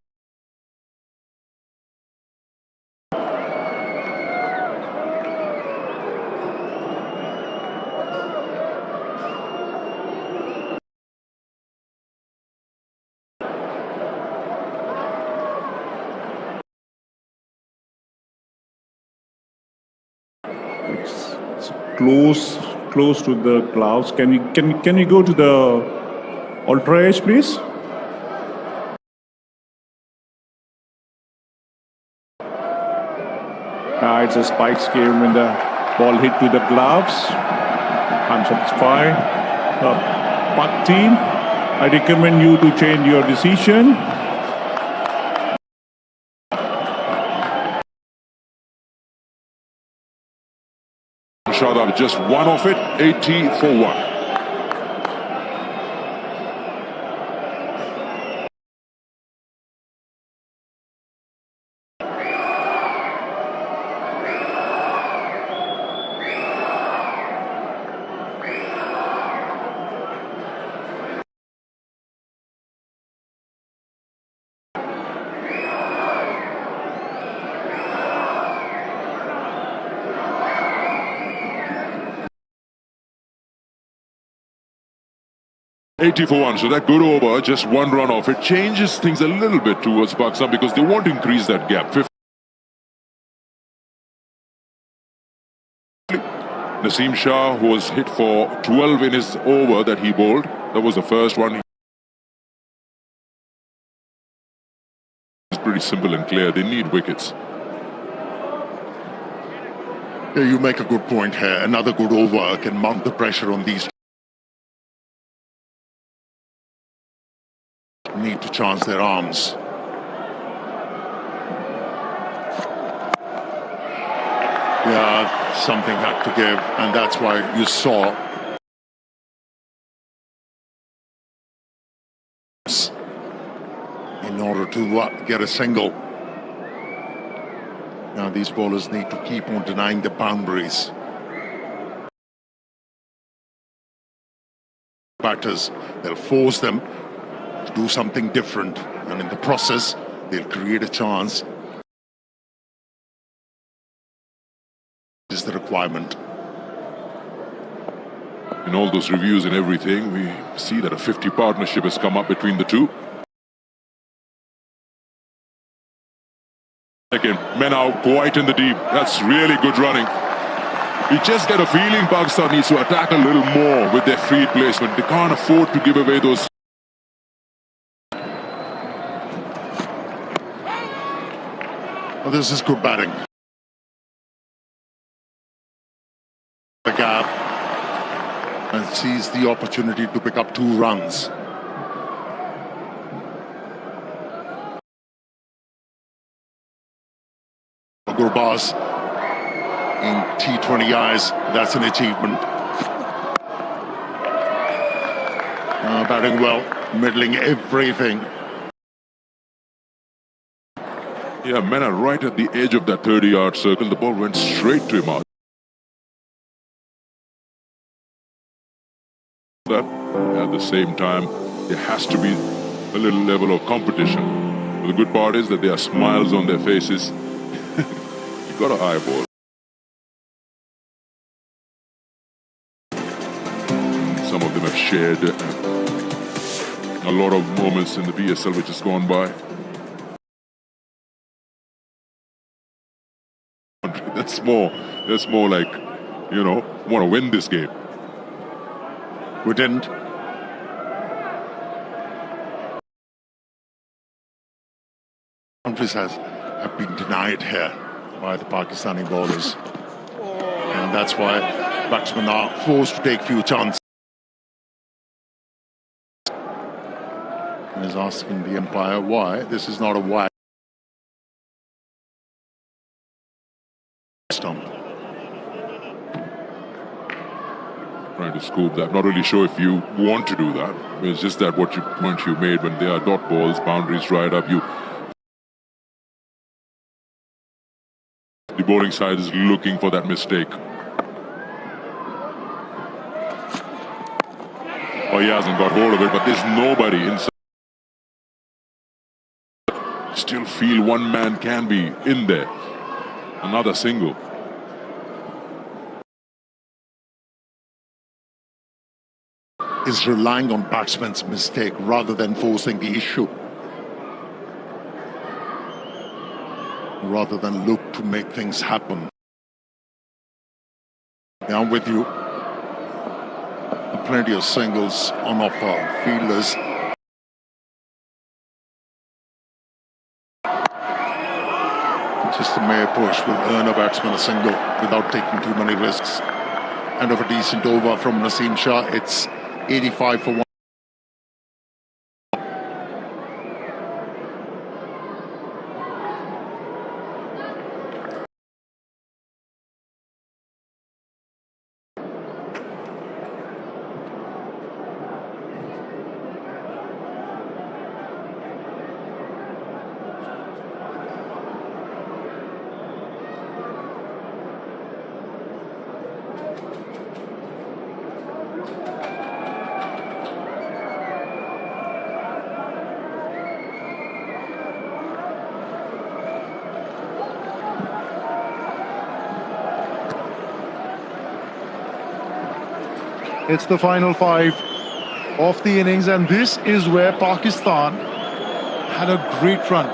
It's close to the gloves. Can we go to the ultra edge, please? It's a spikes game when the ball hit to the gloves. I'm satisfied. PAK team, I recommend you to change your decision. Sharjah just one off it, 80 for 1. $80 for 1, so that good over, just one run off. It changes things a little bit towards Pakistan because they want to increase that gap. Naseem Shah, who was hit for 12 in his over that he bowled. That was the first one. It's pretty simple and clear. They need wickets. Yeah, you make a good point here. Another good over can mount the pressure on these. Need to chance their arms. Yeah, something had to give, and that's why you saw in order to get a single. Now these bowlers need to keep on denying the boundaries. Batters, they'll force them to do something different, and in the process they'll create a chance. This is the requirement. In all those reviews and everything, we see that a 50 partnership has come up between the two. Again, men out quite in the deep. That's really good running. You just get a feeling Pakistan needs to attack a little more with their feet placement. They can't afford to give away those. Well, this is good batting. The gap and sees the opportunity to pick up 2 runs. Gurbaz in T20 eyes, that's an achievement. Batting well, middling everything. Yeah, men are right at the edge of that 30-yard circle. The ball went straight to him out. At the same time, there has to be a little level of competition. But the good part is that there are smiles on their faces. You got a high ball. Some of them have shared a lot of moments in the PSL which has gone by. That's more like, you know, want to win this game. We didn't. Countries have been denied here by the Pakistani bowlers, and that's why batsmen are forced to take few chances. And is asking the umpire why this is not a wide. trying to scoop that. Not really sure if you want to do that. It's just that point you made, when they are dot balls, boundaries right up, the bowling side is looking for that mistake. Oh, he hasn't got hold of it, but there's nobody inside. Still feel one man can be in there. Another single. Is relying on batsman's mistake rather than forcing the issue. Rather than look to make things happen. Yeah, I'm with you. Plenty of singles on offer. Fielders. Just a mere push will earn a batsman a single without taking too many risks. End of a decent over from Naseem Shah. It's 85 for 1. It's the final 5 of the innings, and this is where Pakistan had a great run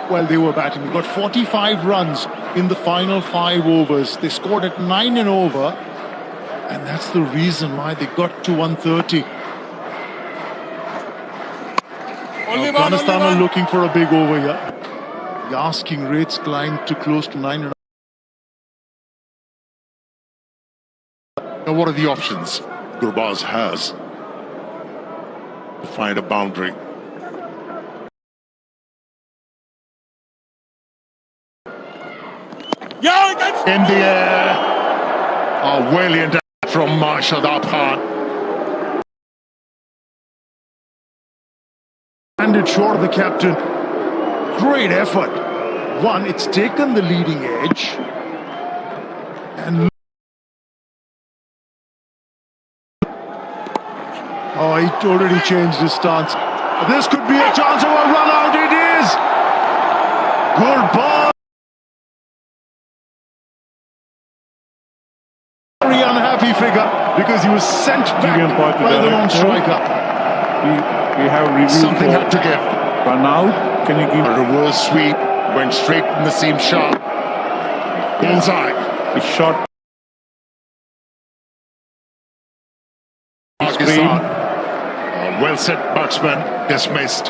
while they were batting. They got 45 runs in the final 5 overs. They scored at 9 and over, and that's the reason why they got to 130. Afghanistan are looking for a big over here. The asking rates climbed to close to 9 and. Now, what are the options Gurbaz has to find a boundary? In the air, a brilliant from Sharjah Khan. And it short the captain. Great effort. One, it's taken the leading edge. And oh, he already changed his stance. This could be a chance of a run out. It is. Good ball. Very unhappy figure because he was sent back by the non-striker. We have reviewed. Something had to give. Run out. Can you give a reverse sweep? Went straight in the seam sharp. Bullseye. a shot? Pakistan. Well set batsman dismissed.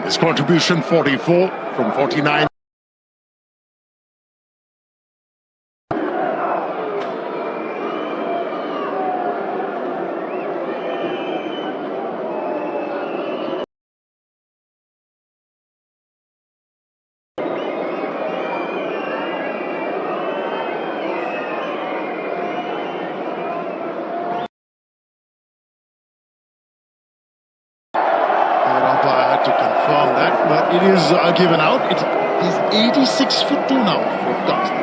His contribution 44 from 49. To confirm that, but it is given out. It is 86 for 2 now for Afghanistan.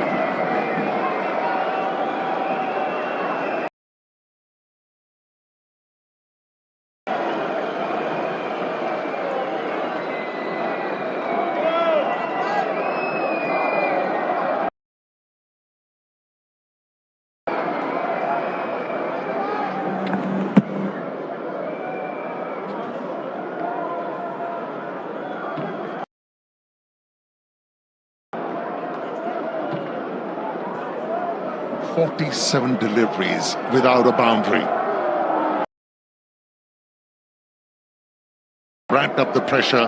.47 deliveries without a boundary. Ramped up the pressure,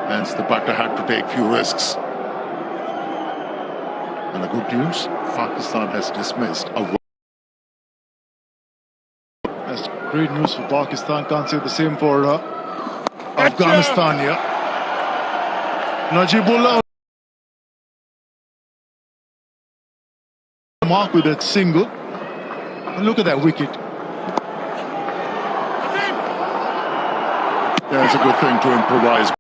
hence the batter had to take few risks. And the good news, Pakistan has dismissed a. That's great news for Pakistan. Can't say the same for Afghanistan here. Najibullah mark with that single. And look at that wicket. Yeah, it's a good thing to improvise.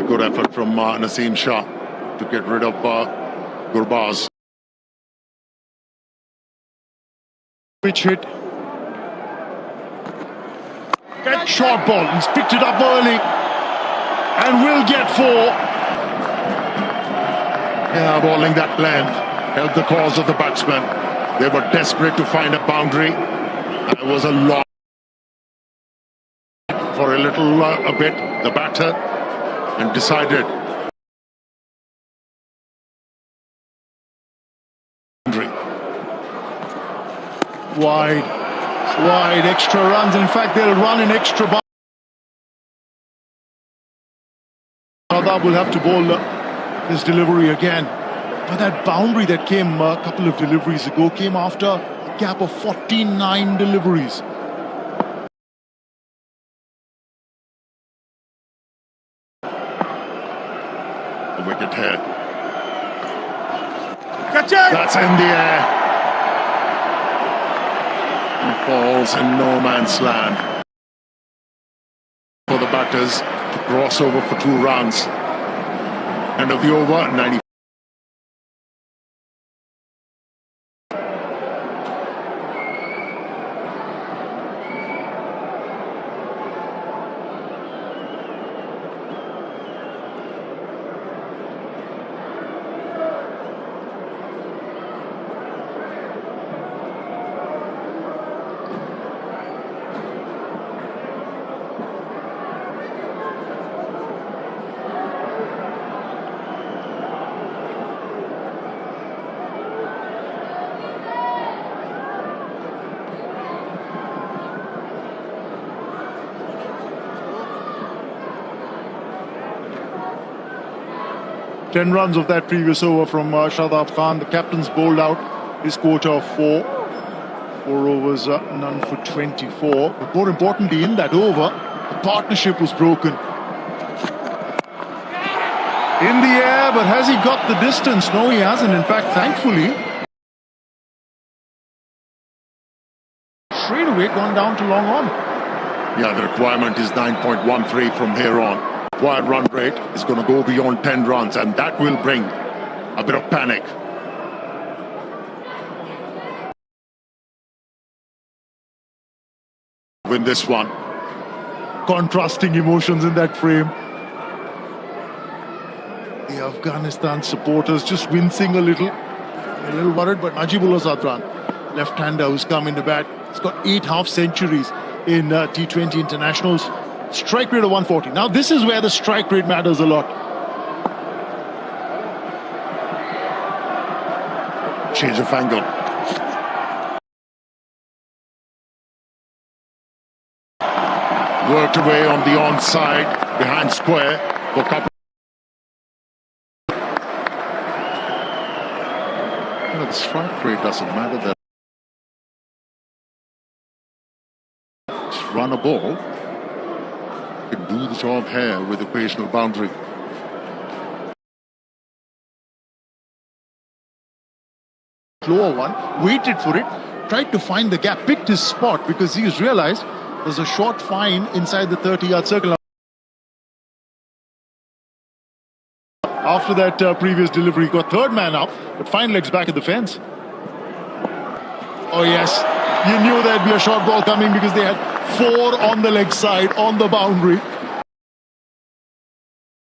Good effort from Naseem Shah to get rid of Gurbaz. Pitch hit. Get short ball. He's picked it up early and will get 4. Yeah, bowling that length helped the cause of the batsmen. They were desperate to find a boundary. It was a lot for a bit, the batter, and decided wide extra runs. In fact, they'll run in extra bounds. Sharjah will have to bowl this delivery again. But that boundary that came a couple of deliveries ago came after a gap of 49 deliveries. A wicket here. That's in the air. And falls in no man's land for the batters to cross over for 2 runs. End of the over, 90. Ten runs of that previous over from Shadab Khan. The captain's bowled out his quota of 4. 4 overs, none for 24. But more importantly, in that over, the partnership was broken. In the air, but has he got the distance? No, he hasn't. In fact, thankfully, straight away gone down to long on. Yeah, the requirement is 9.13 from here on. Required run rate is going to go beyond 10 runs, and that will bring a bit of panic. Win this one. Contrasting emotions in that frame. The Afghanistan supporters just wincing a little worried, but Najibullah Zadran, left-hander who's come into bat, he's got 8 half centuries in T20 internationals. Strike rate of 140. Now this is where the strike rate matters a lot. Change of angle. Worked away on the onside, behind square for couple. The strike rate doesn't matter. Just run a ball. Can do the job here with occasional boundary. Lower one, waited for it, tried to find the gap, picked his spot because he's realized there's a short fine inside the 30-yard circle. After that previous delivery, got third man up, but fine legs back at the fence. Oh yes, you knew there'd be a short ball coming because they had 4 on the leg side, on the boundary.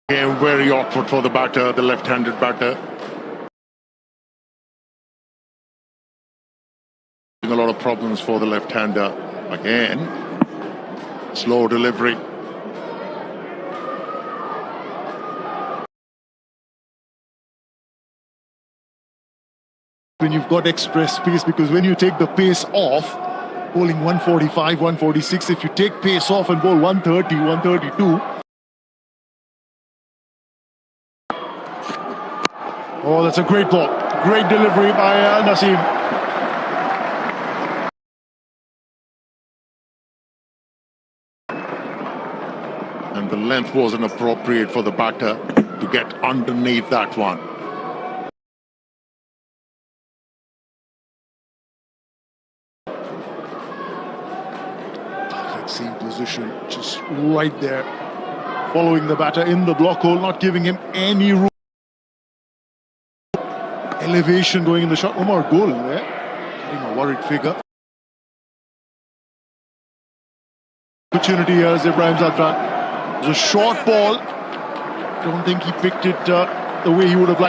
Game very awkward for the batter, the left-handed batter. A lot of problems for the left-hander. Again, slow delivery. When you've got express pace, because when you take the pace off, bowling 145, 146, if you take pace off and bowl 130, 132. Oh, that's a great ball. Great delivery by Naseem. And the length wasn't appropriate for the batter to get underneath that one. Same position, just right there. Following the batter in the block hole, not giving him any room. Elevation going in the shot. Umar goal there. Getting a worried figure. Opportunity here as Ibrahim Zadran. It was a short ball. Don't think he picked it the way he would have liked.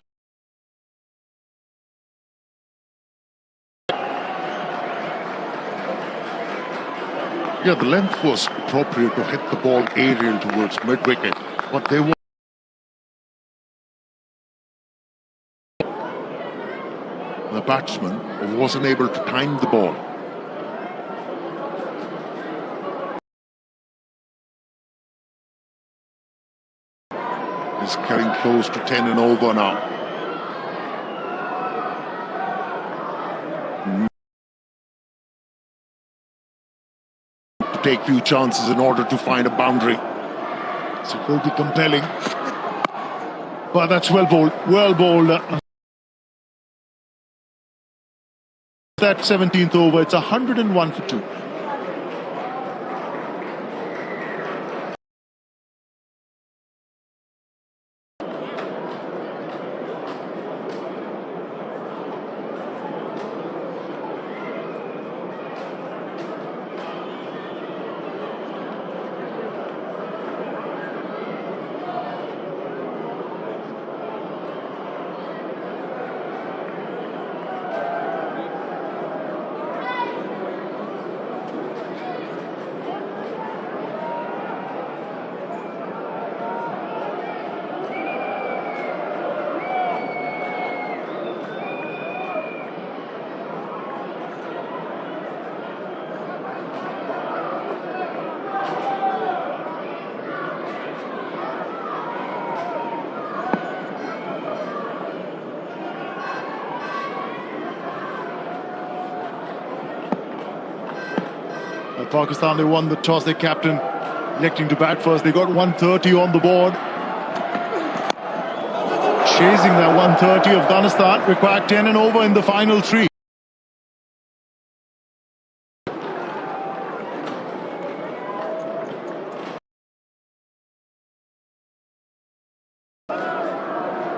Yeah, the length was appropriate to hit the ball aerial towards mid-wicket. But they were... The batsman wasn't able to time the ball. He's getting close to 10 and over now. Take few chances in order to find a boundary. So it will be compelling. But that's well bowled. Well bowled. That 17th over, it's 101 for 2. Pakistan, they won the toss. Their captain electing to bat first. They got 130 on the board. Chasing that 130, Afghanistan required 10 and over in the final 3.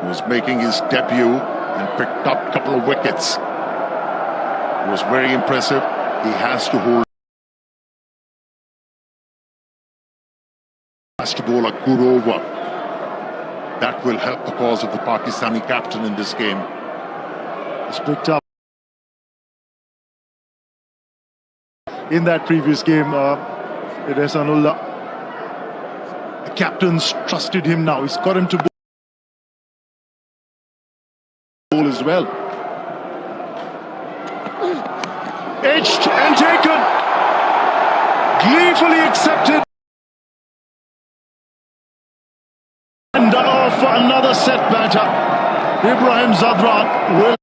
Was making his debut and picked up a couple of wickets. It was very impressive. He has to hold. Has to bowl a good over. That will help the cause of the Pakistani captain in this game. It's picked up in that previous game. Ihsanullah. The captains trusted him now. He's got him to bowl as well. Edged and taken. Gleefully accepted. And off for another set batter. Ibrahim Zadran will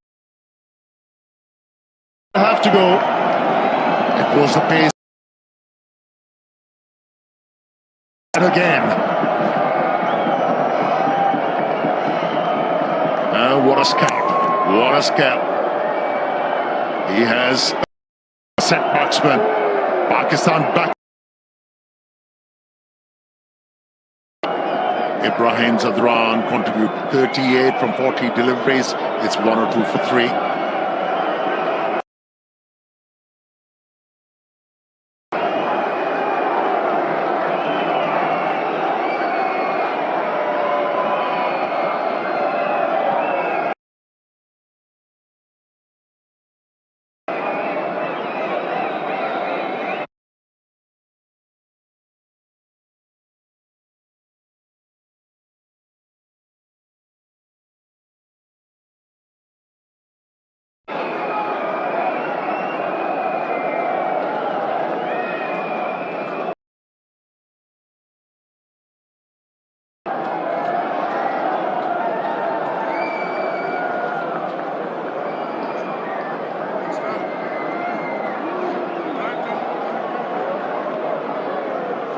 have to go. It was the pace. And again. What a scalp. What a scalp. He has a set batsman. Pakistan back. Ibrahim Zadran contributed 38 from 40 deliveries. It's 1 or 2 for 3.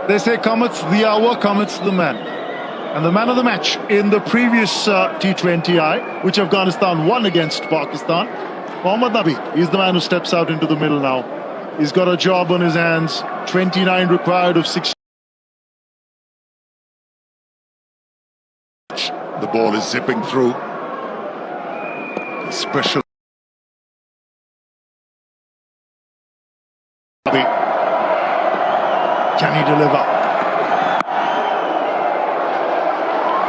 They say cometh the hour, cometh the man. And the man of the match in the previous T20I, which Afghanistan won against Pakistan, Mohammad Nabi, is the man who steps out into the middle now. He's got a job on his hands. 29 required of 6. The ball is zipping through. Special. Can he deliver?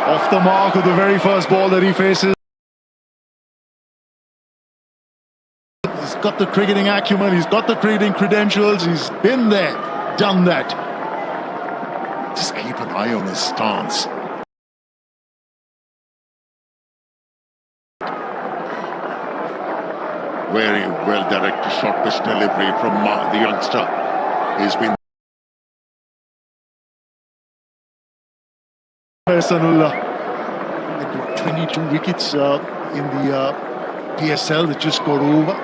Off the mark of the very first ball that he faces. He's got the cricketing acumen, he's got the cricketing credentials, he's been there, done that. Just keep an eye on his stance. Very well directed short pitch delivery from the youngster. He's been. Sanullah. They got 22 wickets in the PSL that just got over.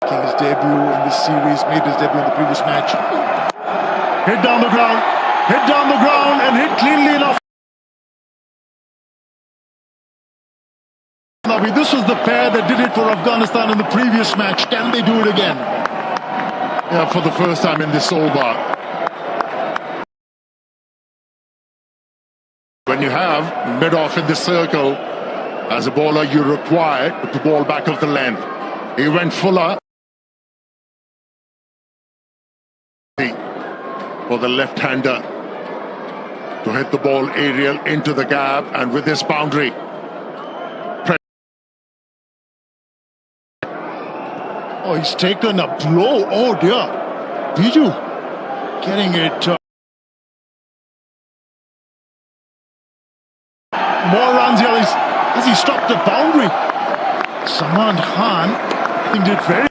Making his debut in this series, made his debut in the previous match. Hit down the ground, and hit cleanly enough. This was the pair that did it for Afghanistan in the previous match. Can they do it again? Yeah, for the first time in this over. When you have mid-off in the circle, as a bowler, you're required to put the ball back of the length. He went fuller for the left-hander to hit the ball aerial into the gap, and with this boundary. Oh, he's taken a blow. Oh dear. Biju getting it. More runs here. Has he stopped the boundary? Salman Khan, I think, did very.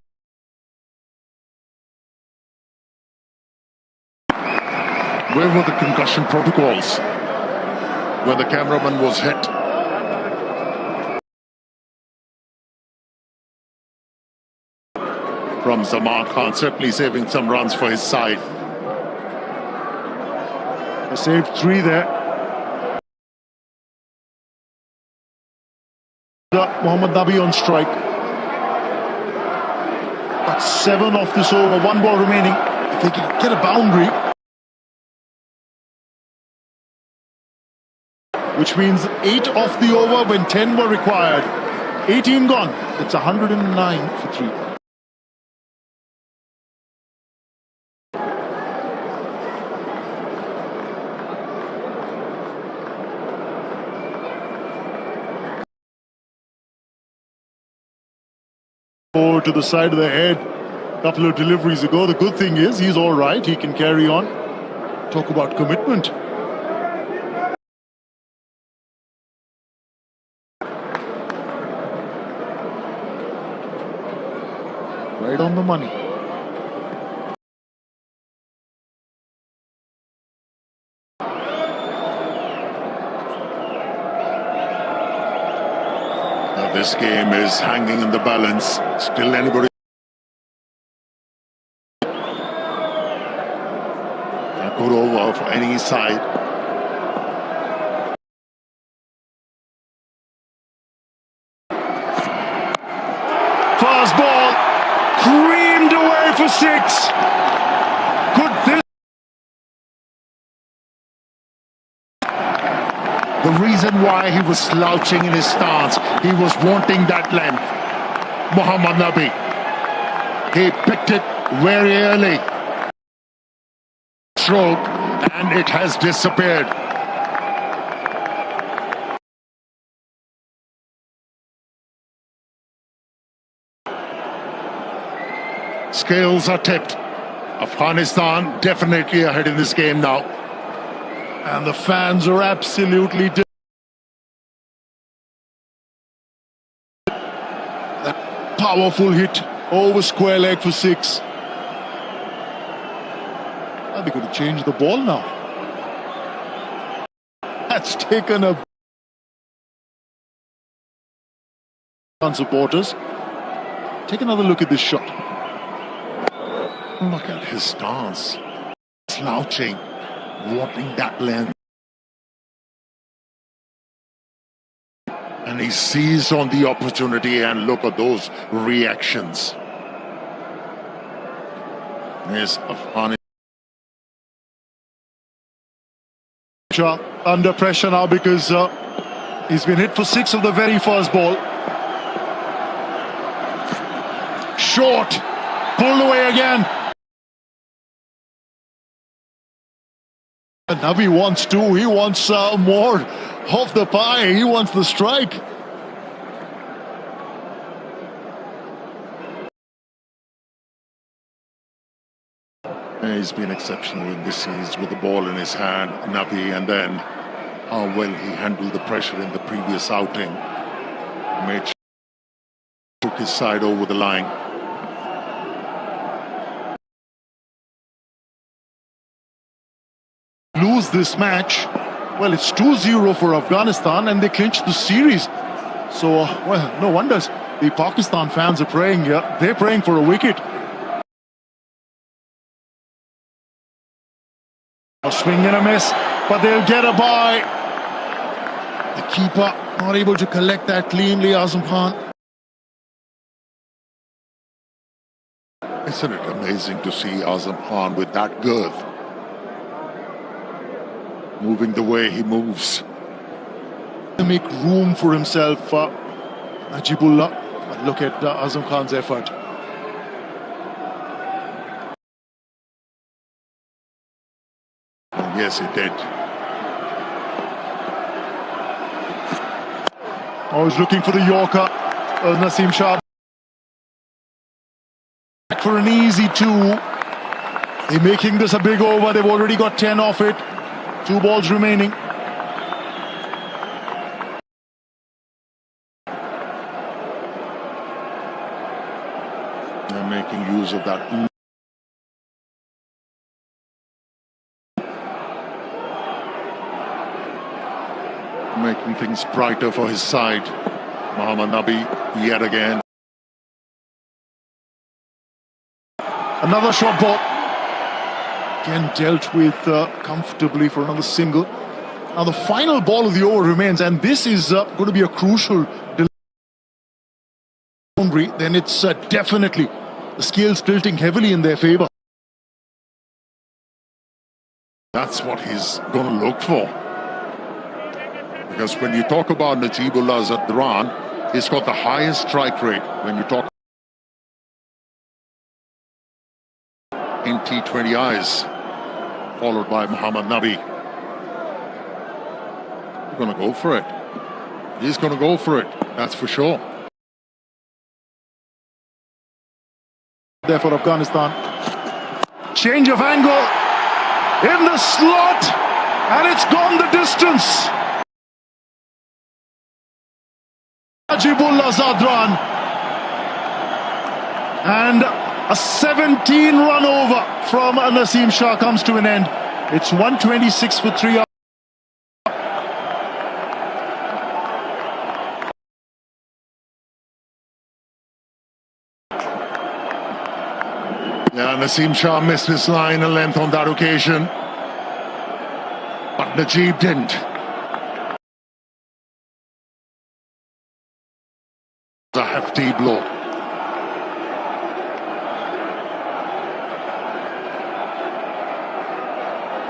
Where were the concussion protocols when the cameraman was hit? From Salman Khan, certainly saving some runs for his side. They saved 3 there. Mohammad Nabi on strike. Got 7 off this over, 1 ball remaining. If they can get a boundary, which means 8 off the over when 10 were required. 18 gone. It's 109 for 3. To the side of the head a couple of deliveries ago. The good thing is he's all right. He can carry on. Talk about commitment. Right on the money. This game is hanging in the balance. Still anybody. A good over for any side. Fast ball. Creamed away for 6. Good. The reason why he was slouching in his stance, he was wanting that length. Mohammad Nabi, he picked it very early. Stroke, and it has disappeared. Scales are tipped. Afghanistan definitely ahead in this game now. And the fans are absolutely that powerful hit over square leg for 6. They're going to change the ball now. That's taken a on supporters. Take another look at this shot. Look at his stance. Slouching. Wanting that length. And he seized on the opportunity, and look at those reactions. There's Afghanistan under pressure now because he's been hit for 6 of the very first ball. Short, pulled away again. And Nabi wants two. He wants more of the pie. He wants the strike. He's been exceptional in this series with the ball in his hand, Nabi, and then how well he handled the pressure in the previous outing. Made sure he took his side over the line. Lose this match, well, it's 2-0 for Afghanistan and they clinched the series. So, well, no wonders the Pakistan fans are praying here. They're praying for a wicket. A swing and a miss, but they'll get a bye. The keeper not able to collect that cleanly, Aťan Khan. Isn't it amazing to see Aťan Khan with that girth? Moving the way he moves. To make room for himself, Najibullah. But look at Aťan Khan's effort. Yes, he did. Oh, he's looking for the Yorker. Naseem Shah. For an easy 2. They're making this a big over. They've already got 10 off it. 2 balls remaining. They're making use of that. Making things brighter for his side. Mohammad Nabi yet again. Another short ball. Again dealt with comfortably for another single. Now the final ball of the over remains, and this is going to be a crucial boundary. Then it's definitely the scales tilting heavily in their favour. That's what he's going to look for. Because when you talk about Najibullah's Adran, he's got the highest strike rate when you talk in T20Is, followed by Mohammad Nabi. He's going to go for it. He's going to go for it, that's for sure. There for Afghanistan. Change of angle in the slot, and it's gone the distance. Najibullah's Adran, and a 17-run over from Naseem Shah comes to an end. It's 126 for 3. Yeah, Naseem Shah missed his line and length on that occasion, but Najib didn't. A hefty blow.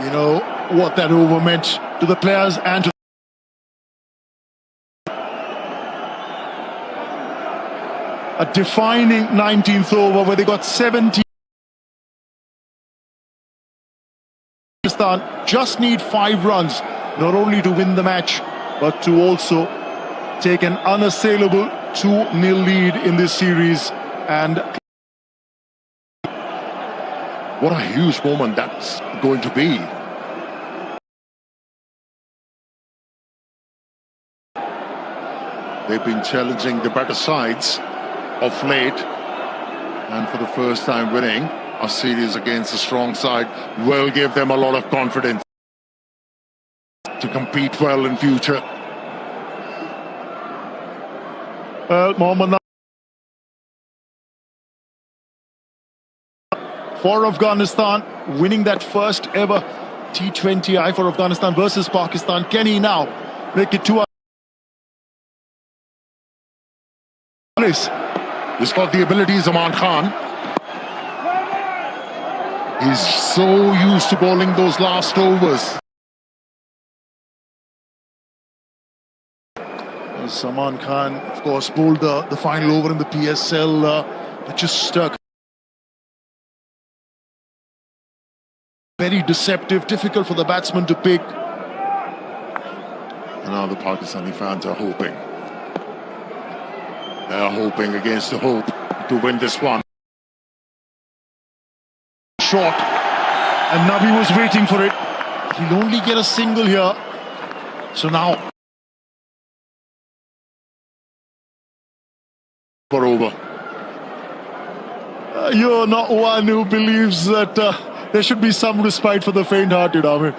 You know what that over meant to the players and to a defining 19th over where they got 17. Pakistan just need 5 runs, not only to win the match, but to also take an unassailable 2-0 lead in this series. And what a huge moment that's going to be. They've been challenging the better sides of late, and for the first time winning a series against a strong side will give them a lot of confidence to compete well in future. Mohammad for Afghanistan, winning that first ever T20I for Afghanistan versus Pakistan. Can he now make it 2 He's got the abilities, Amaan Khan. He's so used to bowling those last overs. Amaan Khan, of course, bowled the final over in the PSL, but just very deceptive, difficult for the batsman to pick. And now the Pakistani fans are hoping. They're hoping against the hope to win this one. Short, and Nabi was waiting for it. He'll only get a single here. So now, for over. You're not one who believes that there should be some respite for the faint-hearted, Amir.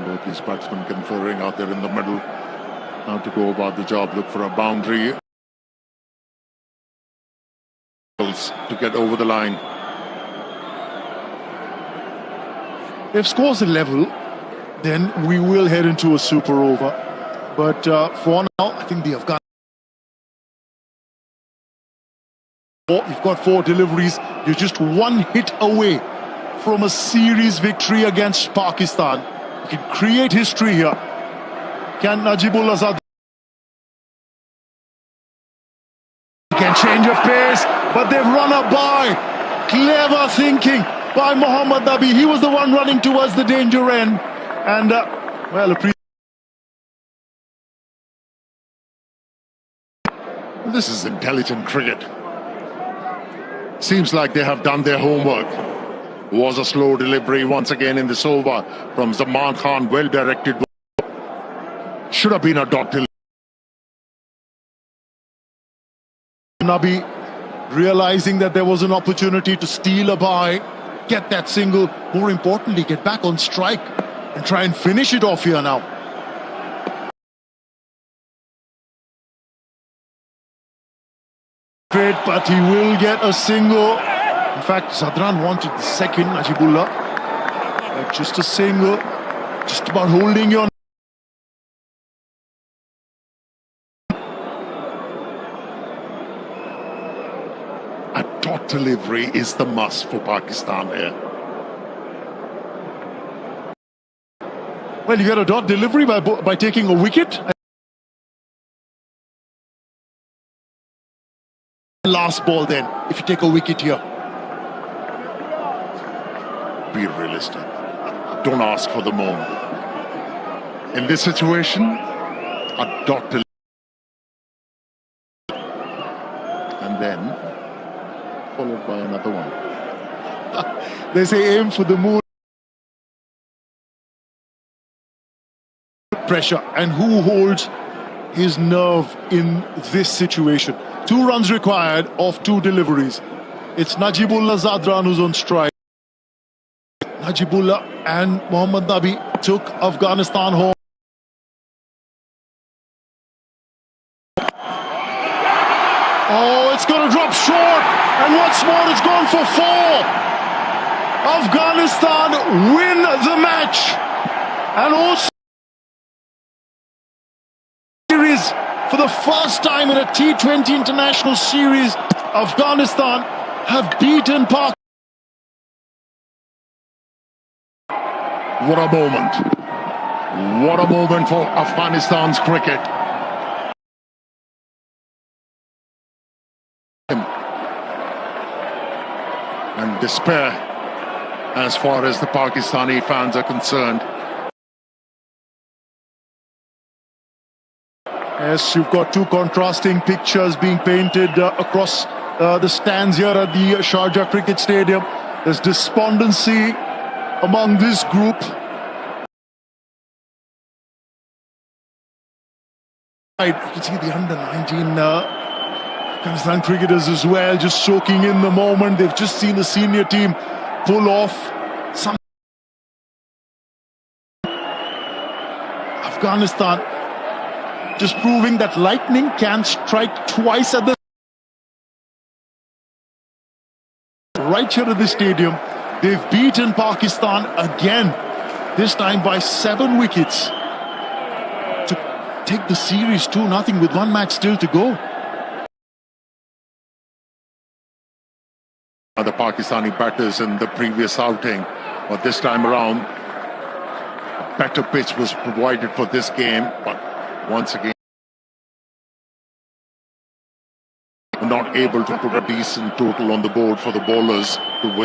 Both these batsmen conferring out there in the middle. How to go about the job, look for a boundary to get over the line. If scores are level, then we will head into a super over. But for now, I think the Afghan. You've got 4 deliveries. You're just one hit away from a series victory against Pakistan. You can create history here. Can Najibullah Zadran can change of pace, but they've run up by. Clever thinking by Mohammad Nabi. He was the one running towards the danger end, and well, this is intelligent cricket. Seems like they have done their homework. Was a slow delivery once again in this over from Amaan Khan. Well directed. Should have been a dot delivery. Nabi realizing that there was an opportunity to steal a bye, get that single, more importantly, get back on strike and try and finish it off here now. But he will get a single. In fact, Zadran wanted the second, Najibullah. But just a single, just about holding your. A dot delivery is the must for Pakistan here. Well, you get a dot delivery by taking a wicket. Last ball then, if you take a wicket here. Be realistic. Don't ask for the moon. In this situation, a dot delivery. And then followed by another one. They say aim for the moon. Pressure, and who holds his nerve in this situation? 2 runs required of 2 deliveries. It's Najibullah Zadran who's on strike. Najibullah and Mohammad Nabi took Afghanistan home. Oh, it's going to drop short. And what's more, it's gone for 4. Afghanistan win the match. And also for the first time in a T20 international series, Afghanistan have beaten Pak. What a moment. What a moment for Afghanistan's cricket. And despair as far as the Pakistani fans are concerned. Yes, you've got 2 contrasting pictures being painted across the stands here at the Sharjah Cricket Stadium. There's despondency among this group. You can see the under-19 Afghanistan cricketers as well, just soaking in the moment. They've just seen the senior team pull off some. Afghanistan just proving that lightning can strike twice at the right here at the stadium. They've beaten Pakistan again. this time by 7 wickets to take the series 2-0 with one match still to go. The Pakistani batters in the previous outing, but this time around, a better pitch was provided for this game, but once again, not able to put a decent total on the board for the bowlers to win.